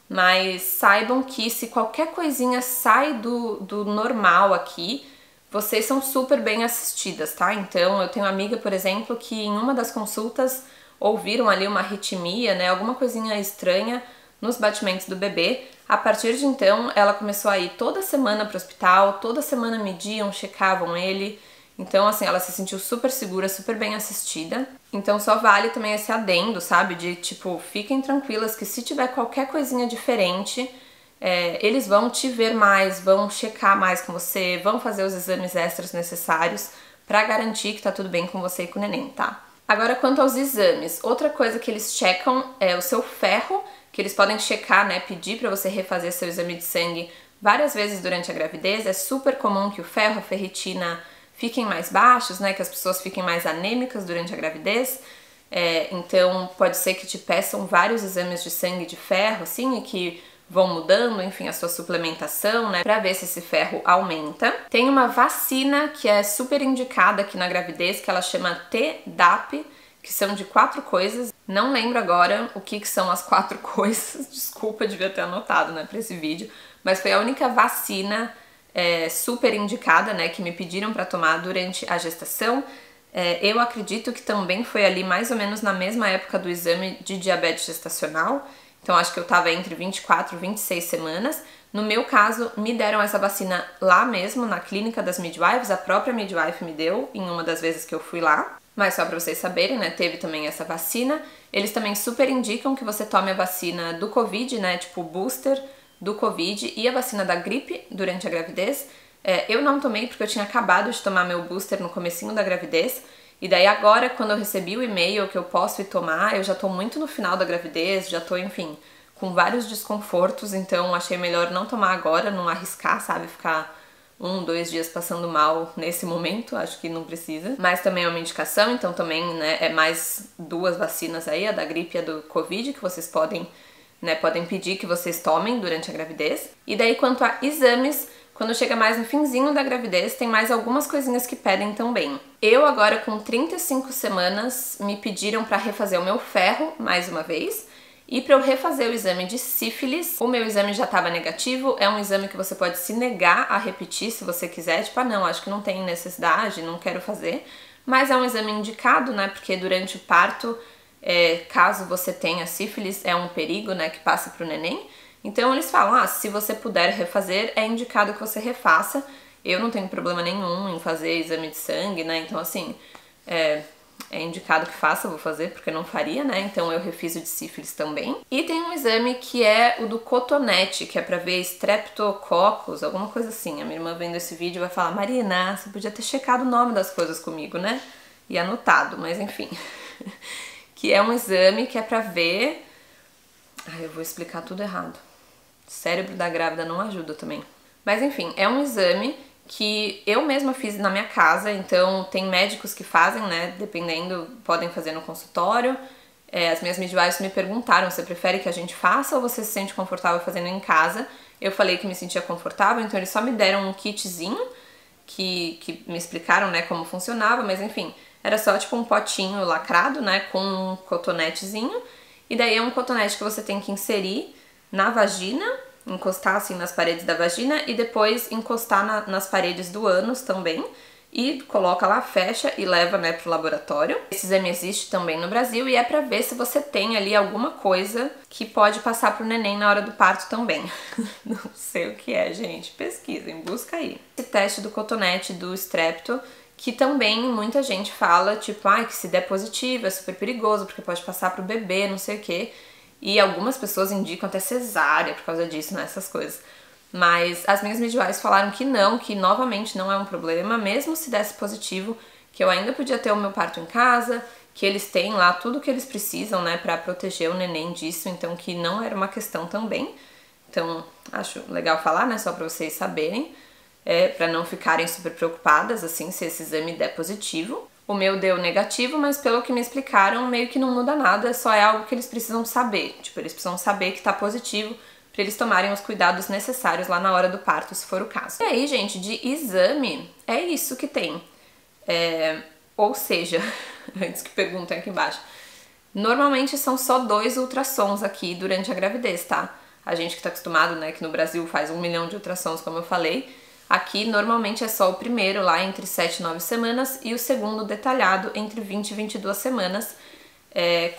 mas saibam que se qualquer coisinha sai do normal aqui, vocês são super bem assistidas, tá? Então eu tenho uma amiga, por exemplo, que em uma das consultas ouviram ali uma arritmia, né, alguma coisinha estranha nos batimentos do bebê. A partir de então, ela começou a ir toda semana pro hospital, toda semana mediam, checavam ele. Então, assim, ela se sentiu super segura, super bem assistida. Então, só vale também esse adendo, sabe? De, tipo, fiquem tranquilas que se tiver qualquer coisinha diferente, eles vão te ver mais, vão checar mais com você, vão fazer os exames extras necessários pra garantir que tá tudo bem com você e com o neném, tá? Agora, quanto aos exames, outra coisa que eles checam é o seu ferro, que eles podem checar, né, pedir para você refazer seu exame de sangue várias vezes durante a gravidez. É super comum que o ferro, a ferritina fiquem mais baixos, né, que as pessoas fiquem mais anêmicas durante a gravidez. Então pode ser que te peçam vários exames de sangue de ferro, assim, e que vão mudando, enfim, a sua suplementação, né, pra ver se esse ferro aumenta. Tem uma vacina que é super indicada aqui na gravidez, que ela chama Tdap, que são de 4 coisas. Não lembro agora o que são as 4 coisas, desculpa, devia ter anotado, né, pra esse vídeo, mas foi a única vacina super indicada, né, que me pediram pra tomar durante a gestação. Eu acredito que também foi ali mais ou menos na mesma época do exame de diabetes gestacional, então acho que eu tava entre 24 e 26 semanas. No meu caso, me deram essa vacina lá mesmo, na clínica das midwives, a própria midwife me deu em uma das vezes que eu fui lá. Mas só pra vocês saberem, né, teve também essa vacina. Eles também super indicam que você tome a vacina do Covid, né, tipo booster do Covid e a vacina da gripe durante a gravidez. Eu não tomei porque eu tinha acabado de tomar meu booster no comecinho da gravidez. E daí agora, quando eu recebi o e-mail que eu posso ir tomar, eu já tô muito no final da gravidez, já tô, enfim, com vários desconfortos, então achei melhor não tomar agora, não arriscar, sabe, ficar 1, 2 dias passando mal nesse momento, acho que não precisa. Mas também é uma indicação, então também, né, é mais 2 vacinas aí, a da gripe e a do Covid, que vocês podem pedir que vocês tomem durante a gravidez. E daí, quanto a exames, quando chega mais no finzinho da gravidez, tem mais algumas coisinhas que pedem também. Eu agora, com 35 semanas, me pediram para refazer o meu ferro, mais uma vez, e para eu refazer o exame de sífilis. O meu exame já estava negativo, é um exame que você pode se negar a repetir se você quiser, tipo, não, acho que não tem necessidade, não quero fazer, mas é um exame indicado, né, porque durante o parto, caso você tenha sífilis, é um perigo, né, que passa pro neném. Então eles falam, se você puder refazer, é indicado que você refaça. Eu não tenho problema nenhum em fazer exame de sangue, né, então assim, é indicado que faça, vou fazer, porque eu não faria, né, então eu refiz o de sífilis também. E tem um exame que é o do cotonete, que é pra ver streptococcus, alguma coisa assim. A minha irmã vendo esse vídeo vai falar, Marina, você podia ter checado o nome das coisas comigo, né, e anotado, mas enfim. Que é um exame que é pra ver... eu vou explicar tudo errado. O cérebro da grávida não ajuda também. Mas enfim, é um exame que eu mesma fiz na minha casa, então tem médicos que fazem, né, dependendo, podem fazer no consultório. As minhas midwives me perguntaram, você prefere que a gente faça ou você se sente confortável fazendo em casa? Eu falei que me sentia confortável, então eles só me deram um kitzinho, que me explicaram, né, como funcionava, mas enfim, era só tipo um potinho lacrado, né, com um cotonetezinho, e daí é um cotonete que você tem que inserir na vagina, encostar assim nas paredes da vagina e depois encostar nas paredes do ânus também, e coloca lá, fecha e leva, né, pro laboratório. Esse exame existe também no Brasil e é pra ver se você tem ali alguma coisa que pode passar pro neném na hora do parto também. Não sei o que é, gente, pesquisem, busca aí. Esse teste do cotonete do strepto, que também muita gente fala, tipo, que se der positivo é super perigoso, porque pode passar pro bebê, não sei o que. E algumas pessoas indicam até cesárea por causa disso, né, essas coisas. Mas as minhas midwives falaram que não, que novamente não é um problema, mesmo se desse positivo, que eu ainda podia ter o meu parto em casa, que eles têm lá tudo que eles precisam, né, pra proteger o neném disso, então que não era uma questão também. Então, acho legal falar, né, só pra vocês saberem, pra não ficarem super preocupadas, assim, se esse exame der positivo. O meu deu negativo, mas pelo que me explicaram, meio que não muda nada, só é algo que eles precisam saber. Tipo, eles precisam saber que tá positivo pra eles tomarem os cuidados necessários lá na hora do parto, se for o caso. E aí, gente, de exame, é isso que tem. Ou seja, antes que perguntem aqui embaixo, normalmente são só 2 ultrassons aqui durante a gravidez, tá? A gente que tá acostumado, né, que no Brasil faz 1 milhão de ultrassons, como eu falei, aqui normalmente é só o primeiro lá entre 7 e 9 semanas e o segundo detalhado entre 20 e 22 semanas.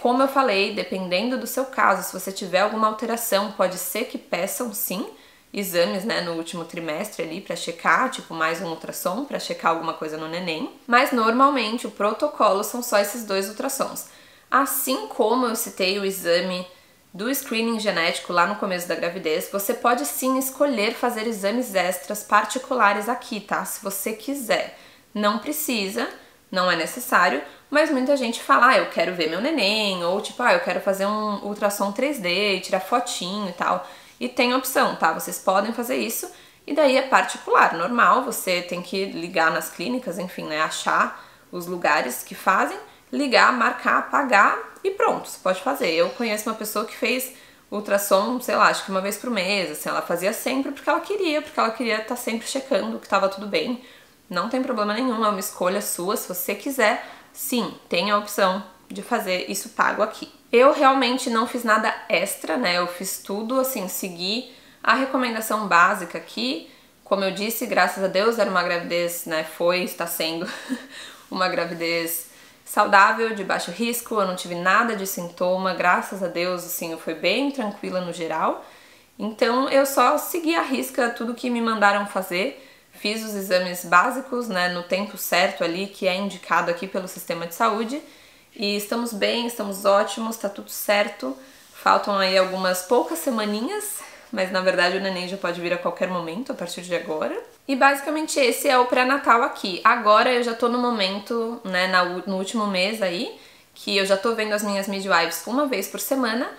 Como eu falei, dependendo do seu caso, se você tiver alguma alteração, pode ser que peçam sim exames, né, no último trimestre ali pra checar, tipo mais um ultrassom pra checar alguma coisa no neném, mas normalmente o protocolo são só esses 2 ultrassons. Assim como eu citei o exame do screening genético lá no começo da gravidez, você pode sim escolher fazer exames extras particulares aqui, tá? Se você quiser. Não precisa, não é necessário, mas muita gente fala, eu quero ver meu neném, ou tipo, eu quero fazer um ultrassom 3D, tirar fotinho e tal. E tem opção, tá? Vocês podem fazer isso, e daí é particular, normal, você tem que ligar nas clínicas, enfim, né? Achar os lugares que fazem, ligar, marcar, pagar e pronto, você pode fazer. Eu conheço uma pessoa que fez ultrassom, sei lá, acho que uma vez por mês, assim, ela fazia sempre porque ela queria estar sempre checando que tava tudo bem. Não tem problema nenhum, é uma escolha sua, se você quiser, sim, tem a opção de fazer isso pago aqui. Eu realmente não fiz nada extra, né, eu fiz tudo, assim, segui a recomendação básica aqui. Como eu disse, graças a Deus era uma gravidez, né, está sendo uma gravidez saudável, de baixo risco, eu não tive nada de sintoma, graças a Deus, assim, eu fui bem tranquila no geral. Então eu só segui à risca tudo que me mandaram fazer, fiz os exames básicos, né, no tempo certo ali, que é indicado aqui pelo sistema de saúde, e estamos bem, estamos ótimos, tá tudo certo. Faltam aí algumas poucas semaninhas, mas na verdade o neném já pode vir a qualquer momento, a partir de agora. E basicamente esse é o pré-natal aqui. Agora eu já tô no momento, né, no último mês aí, que eu já tô vendo as minhas midwives uma vez por semana,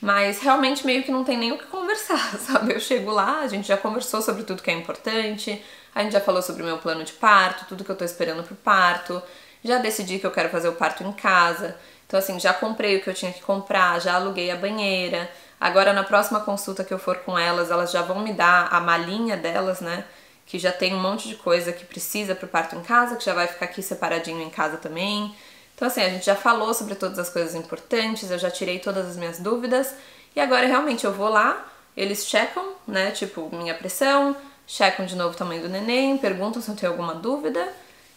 mas realmente meio que não tem nem o que conversar, sabe? Eu chego lá, a gente já conversou sobre tudo que é importante, a gente já falou sobre o meu plano de parto, tudo que eu tô esperando pro parto, já decidi que eu quero fazer o parto em casa, então assim, já comprei o que eu tinha que comprar, já aluguei a banheira. Agora na próxima consulta que eu for com elas, elas já vão me dar a malinha delas, né? Que já tem um monte de coisa que precisa pro parto em casa, que já vai ficar aqui separadinho em casa também. Então assim, a gente já falou sobre todas as coisas importantes, eu já tirei todas as minhas dúvidas, e agora realmente eu vou lá, eles checam, né, tipo, minha pressão, checam de novo o tamanho do neném, perguntam se eu tenho alguma dúvida,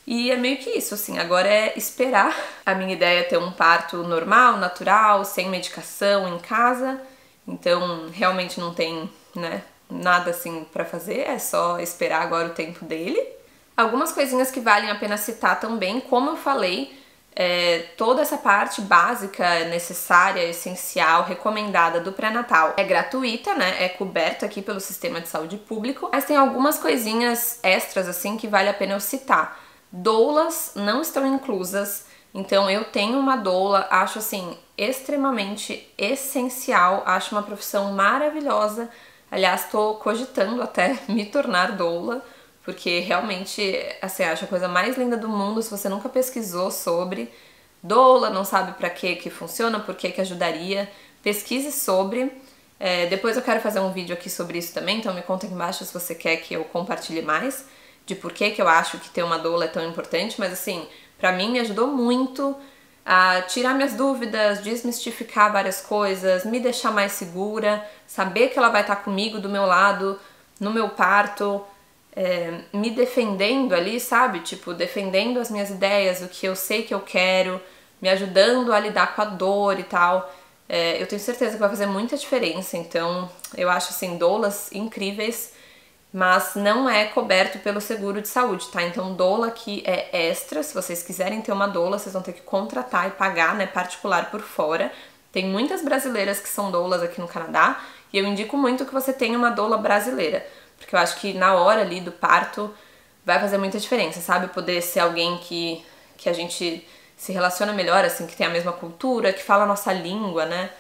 e é meio que isso, assim, agora é esperar. A minha ideia é ter um parto normal, natural, sem medicação, em casa, então realmente não tem, né, nada assim pra fazer, é só esperar agora o tempo dele. Algumas coisinhas que valem a pena citar também, como eu falei, toda essa parte básica, necessária, essencial, recomendada do pré-natal é gratuita, né? É coberta aqui pelo sistema de saúde público, mas tem algumas coisinhas extras assim que vale a pena eu citar. Doulas não estão inclusas, então eu tenho uma doula, acho assim extremamente essencial, acho uma profissão maravilhosa. Aliás, tô cogitando até me tornar doula, porque realmente, assim, acho a coisa mais linda do mundo. Se você nunca pesquisou sobre doula, não sabe pra que funciona, por que ajudaria, pesquise sobre. Depois eu quero fazer um vídeo aqui sobre isso também, então me conta aqui embaixo se você quer que eu compartilhe mais de por que eu acho que ter uma doula é tão importante, mas assim, pra mim me ajudou muito a tirar minhas dúvidas, desmistificar várias coisas, me deixar mais segura, saber que ela vai estar comigo do meu lado, no meu parto, me defendendo ali, sabe? Tipo, defendendo as minhas ideias, o que eu sei que eu quero, me ajudando a lidar com a dor e tal. Eu tenho certeza que vai fazer muita diferença, então eu acho assim, doulas incríveis, mas não é coberto pelo seguro de saúde, tá? Então doula aqui é extra, se vocês quiserem ter uma doula, vocês vão ter que contratar e pagar, né, particular por fora. Tem muitas brasileiras que são doulas aqui no Canadá, e eu indico muito que você tenha uma doula brasileira, porque eu acho que na hora ali do parto vai fazer muita diferença, sabe? Poder ser alguém que que a gente se relaciona melhor, assim, que tem a mesma cultura, que fala a nossa língua, né?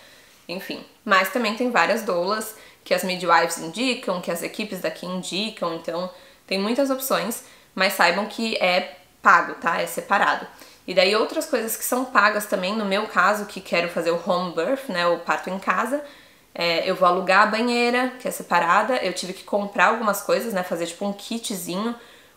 Enfim. Mas também tem várias doulas que as midwives indicam, que as equipes daqui indicam, então tem muitas opções, mas saibam que é pago, tá? É separado. E daí outras coisas que são pagas também, no meu caso, que quero fazer o home birth, né, o parto em casa, eu vou alugar a banheira, que é separada, eu tive que comprar algumas coisas, né, fazer tipo um kitzinho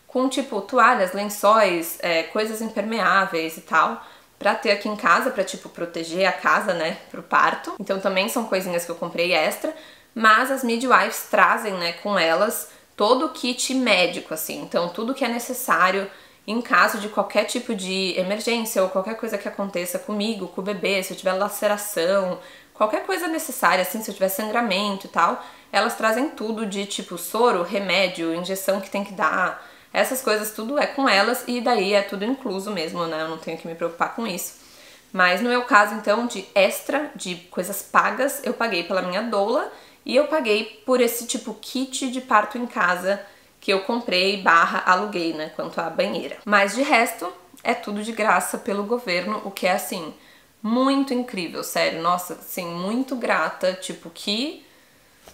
com tipo toalhas, lençóis, coisas impermeáveis e tal, pra ter aqui em casa, pra tipo proteger a casa, né, pro parto. Então também são coisinhas que eu comprei extra, mas as midwives trazem, né, com elas todo o kit médico, assim, então tudo que é necessário em caso de qualquer tipo de emergência ou qualquer coisa que aconteça comigo, com o bebê, se eu tiver laceração, qualquer coisa necessária, assim, se eu tiver sangramento e tal, elas trazem tudo de tipo soro, remédio, injeção que tem que dar, essas coisas tudo é com elas e daí é tudo incluso mesmo, né, eu não tenho que me preocupar com isso. Mas no meu caso, então, de extra, de coisas pagas, eu paguei pela minha doula e eu paguei por esse tipo kit de parto em casa que eu comprei / aluguei, né, quanto à banheira. Mas de resto, é tudo de graça pelo governo, o que é, assim, muito incrível, sério. Nossa, assim, muito grata, tipo, que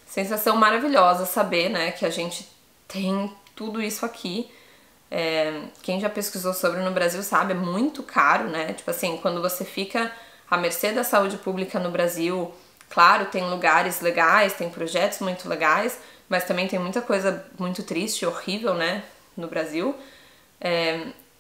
sensação maravilhosa saber, né, que a gente tem tudo isso aqui. Quem já pesquisou sobre no Brasil sabe, é muito caro, né, tipo assim, quando você fica à mercê da saúde pública no Brasil, claro, tem lugares legais, tem projetos muito legais, mas também tem muita coisa muito triste, horrível, né, no Brasil.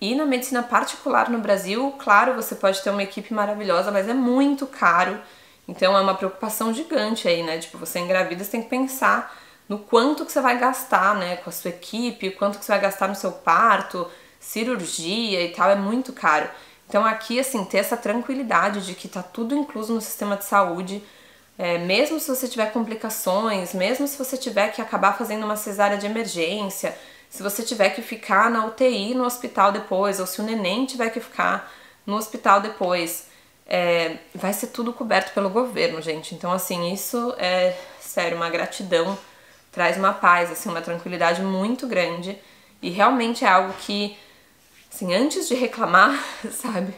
E na medicina particular no Brasil, claro, você pode ter uma equipe maravilhosa, mas é muito caro. Então é uma preocupação gigante aí, né? Tipo, você engravida, você tem que pensar no quanto que você vai gastar, né, com a sua equipe, quanto que você vai gastar no seu parto, cirurgia e tal, é muito caro. Então aqui, assim, ter essa tranquilidade de que tá tudo incluso no sistema de saúde, mesmo se você tiver complicações, mesmo se você tiver que acabar fazendo uma cesárea de emergência, se você tiver que ficar na UTI no hospital depois, ou se o neném tiver que ficar no hospital depois, vai ser tudo coberto pelo governo, gente. Então, assim, isso é, sério, uma gratidão, traz uma paz, assim, uma tranquilidade muito grande. E realmente é algo que, assim, antes de reclamar, sabe?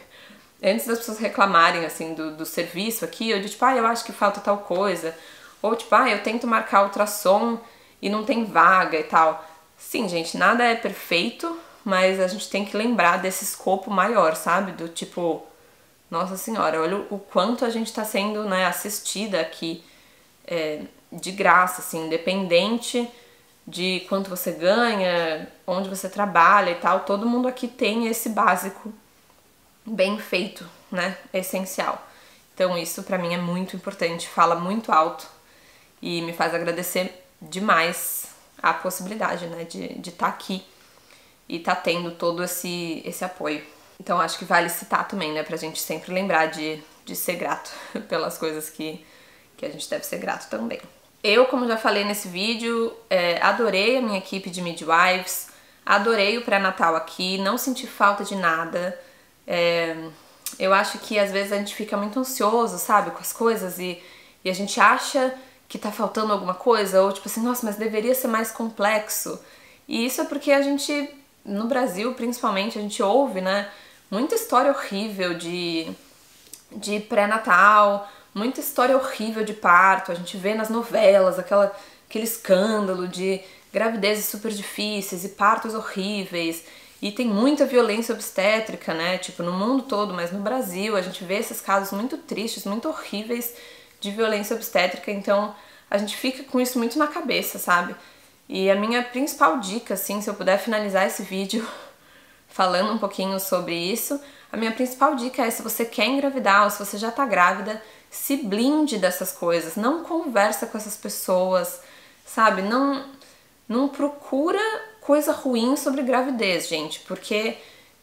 Antes das pessoas reclamarem, assim, do serviço aqui, eu digo, tipo, eu acho que falta tal coisa. Ou, tipo, eu tento marcar ultrassom e não tem vaga e tal. Sim, gente, nada é perfeito, mas a gente tem que lembrar desse escopo maior, sabe? Do tipo, nossa senhora, olha o quanto a gente tá sendo, né, assistida aqui de graça, assim, independente de quanto você ganha, onde você trabalha e tal. Todo mundo aqui tem esse básico bem feito, né? Essencial. Então isso pra mim é muito importante, fala muito alto e me faz agradecer demais a possibilidade, né, de estar aqui e tá tendo todo esse apoio. Então acho que vale citar também, né, pra gente sempre lembrar de ser grato pelas coisas que a gente deve ser grato também. Eu, como já falei nesse vídeo, adorei a minha equipe de midwives, adorei o pré-natal aqui, não senti falta de nada. Eu acho que às vezes a gente fica muito ansioso, sabe, com as coisas e a gente acha que tá faltando alguma coisa, ou tipo assim, nossa, mas deveria ser mais complexo. E isso é porque a gente, no Brasil principalmente, a gente ouve, né, muita história horrível de pré-natal, muita história horrível de parto, a gente vê nas novelas aquele escândalo de gravidezes super difíceis e partos horríveis. E tem muita violência obstétrica, né, tipo, no mundo todo, mas no Brasil a gente vê esses casos muito tristes, muito horríveis de violência obstétrica, então a gente fica com isso muito na cabeça, sabe? E a minha principal dica, assim, se eu puder finalizar esse vídeo falando um pouquinho sobre isso, a minha principal dica é, se você quer engravidar ou se você já tá grávida, se blinde dessas coisas, não conversa com essas pessoas, sabe? Não procura coisa ruim sobre gravidez, gente, porque,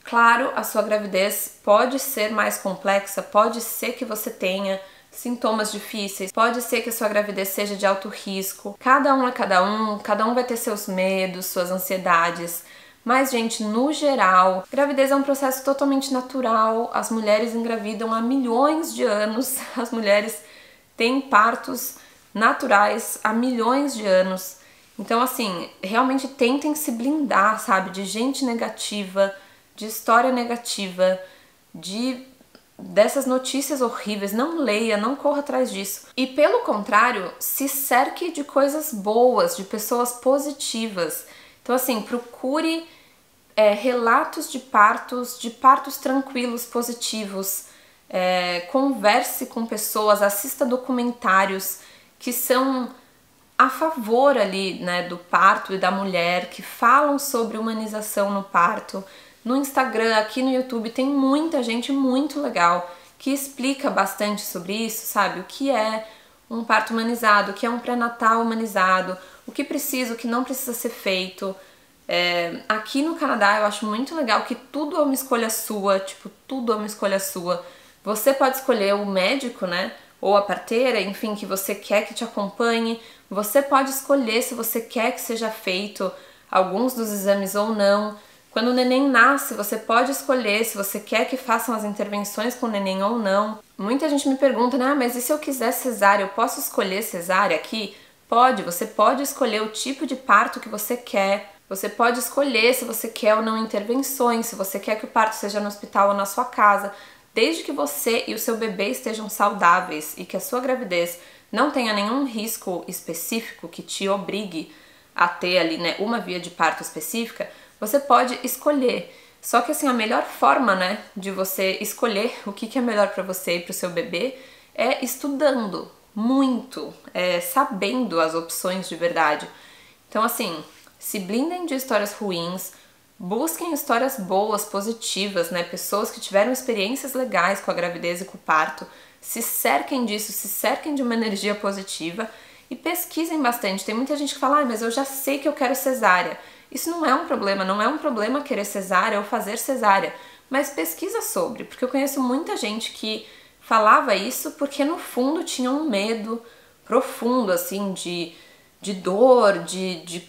claro, a sua gravidez pode ser mais complexa, pode ser que você tenha sintomas difíceis, pode ser que a sua gravidez seja de alto risco, cada um vai ter seus medos, suas ansiedades, mas, gente, no geral, gravidez é um processo totalmente natural, as mulheres engravidam há milhões de anos, as mulheres têm partos naturais há milhões de anos. Então, assim, realmente tentem se blindar, sabe, de gente negativa, de história negativa, dessas notícias horríveis. Não leia, não corra atrás disso. E pelo contrário, se cerque de coisas boas, de pessoas positivas. Então assim, procure relatos de partos tranquilos, positivos. Converse com pessoas, assista documentários que são a favor ali, né, do parto e da mulher, que falam sobre humanização no parto. No Instagram, aqui no YouTube, tem muita gente muito legal que explica bastante sobre isso, sabe? O que é um parto humanizado, o que é um pré-natal humanizado, o que precisa, o que não precisa ser feito. Aqui no Canadá eu acho muito legal que tudo é uma escolha sua, tipo, tudo é uma escolha sua. Você pode escolher o médico, né, ou a parteira, enfim, que você quer que te acompanhe. Você pode escolher se você quer que seja feito alguns dos exames ou não. Quando o neném nasce, você pode escolher se você quer que façam as intervenções com o neném ou não. Muita gente me pergunta, né, mas e se eu quiser cesárea, eu posso escolher cesárea aqui? Pode, você pode escolher o tipo de parto que você quer. Você pode escolher se você quer ou não intervenções, se você quer que o parto seja no hospital ou na sua casa. Desde que você e o seu bebê estejam saudáveis e que a sua gravidez não tenha nenhum risco específico que te obrigue a ter ali, né, uma via de parto específica, você pode escolher. Só que assim, a melhor forma, né, de você escolher o que é melhor para você e para o seu bebê é estudando muito, sabendo as opções de verdade. Então assim, se blindem de histórias ruins, busquem histórias boas, positivas, né? Pessoas que tiveram experiências legais com a gravidez e com o parto. Se cerquem disso, se cerquem de uma energia positiva e pesquisem bastante. Tem muita gente que fala, mas eu já sei que eu quero cesárea. Isso não é um problema, não é um problema querer cesárea ou fazer cesárea, mas pesquisa sobre, porque eu conheço muita gente que falava isso porque no fundo tinha um medo profundo, assim, de dor,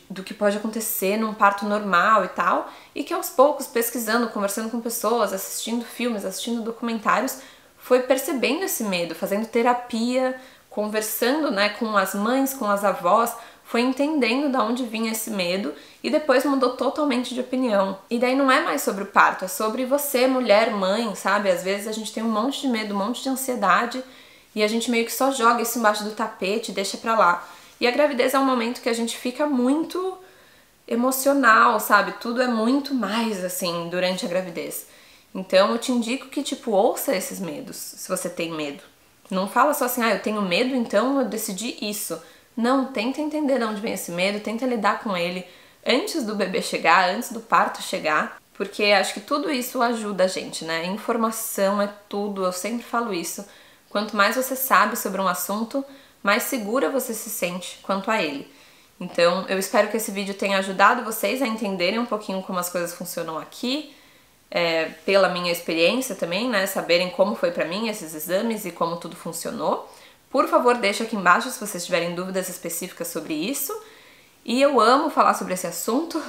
do que pode acontecer num parto normal e tal, e que aos poucos, pesquisando, conversando com pessoas, assistindo filmes, assistindo documentários, foi percebendo esse medo, fazendo terapia, conversando, né, com as mães, com as avós, foi entendendo de onde vinha esse medo e depois mudou totalmente de opinião. E daí não é mais sobre o parto, é sobre você, mulher, mãe, sabe? Às vezes a gente tem um monte de medo, um monte de ansiedade e a gente meio que só joga isso embaixo do tapete e deixa pra lá. E a gravidez é um momento que a gente fica muito emocional, sabe? Tudo é muito mais, assim, durante a gravidez. Então eu te indico que, tipo, ouça esses medos, se você tem medo. Não fala só assim, eu tenho medo, então eu decidi isso. Não, tenta entender de onde vem esse medo, tenta lidar com ele antes do bebê chegar, antes do parto chegar, porque acho que tudo isso ajuda a gente, né? Informação é tudo, eu sempre falo isso. Quanto mais você sabe sobre um assunto, mais segura você se sente quanto a ele. Então, eu espero que esse vídeo tenha ajudado vocês a entenderem um pouquinho como as coisas funcionam aqui, pela minha experiência também, né? Saberem como foi pra mim esses exames e como tudo funcionou. Por favor, deixa aqui embaixo se vocês tiverem dúvidas específicas sobre isso. E eu amo falar sobre esse assunto,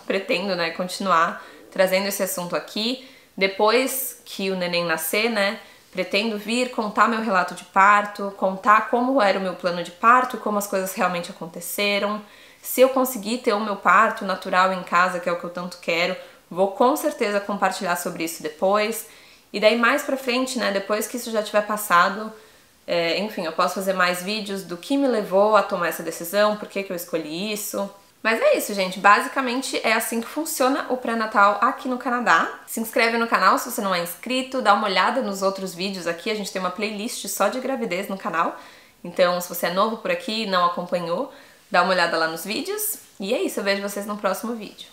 pretendo, né, continuar trazendo esse assunto aqui. Depois que o neném nascer, né, pretendo vir contar meu relato de parto, contar como era o meu plano de parto, como as coisas realmente aconteceram. Se eu conseguir ter o meu parto natural em casa, que é o que eu tanto quero, vou com certeza compartilhar sobre isso depois. E daí mais pra frente, né, depois que isso já tiver passado, enfim, eu posso fazer mais vídeos do que me levou a tomar essa decisão, por que eu escolhi isso. Mas é isso, gente. Basicamente é assim que funciona o pré-natal aqui no Canadá. Se inscreve no canal se você não é inscrito, dá uma olhada nos outros vídeos aqui. A gente tem uma playlist só de gravidez no canal. Então, se você é novo por aqui e não acompanhou, dá uma olhada lá nos vídeos. E é isso, eu vejo vocês no próximo vídeo.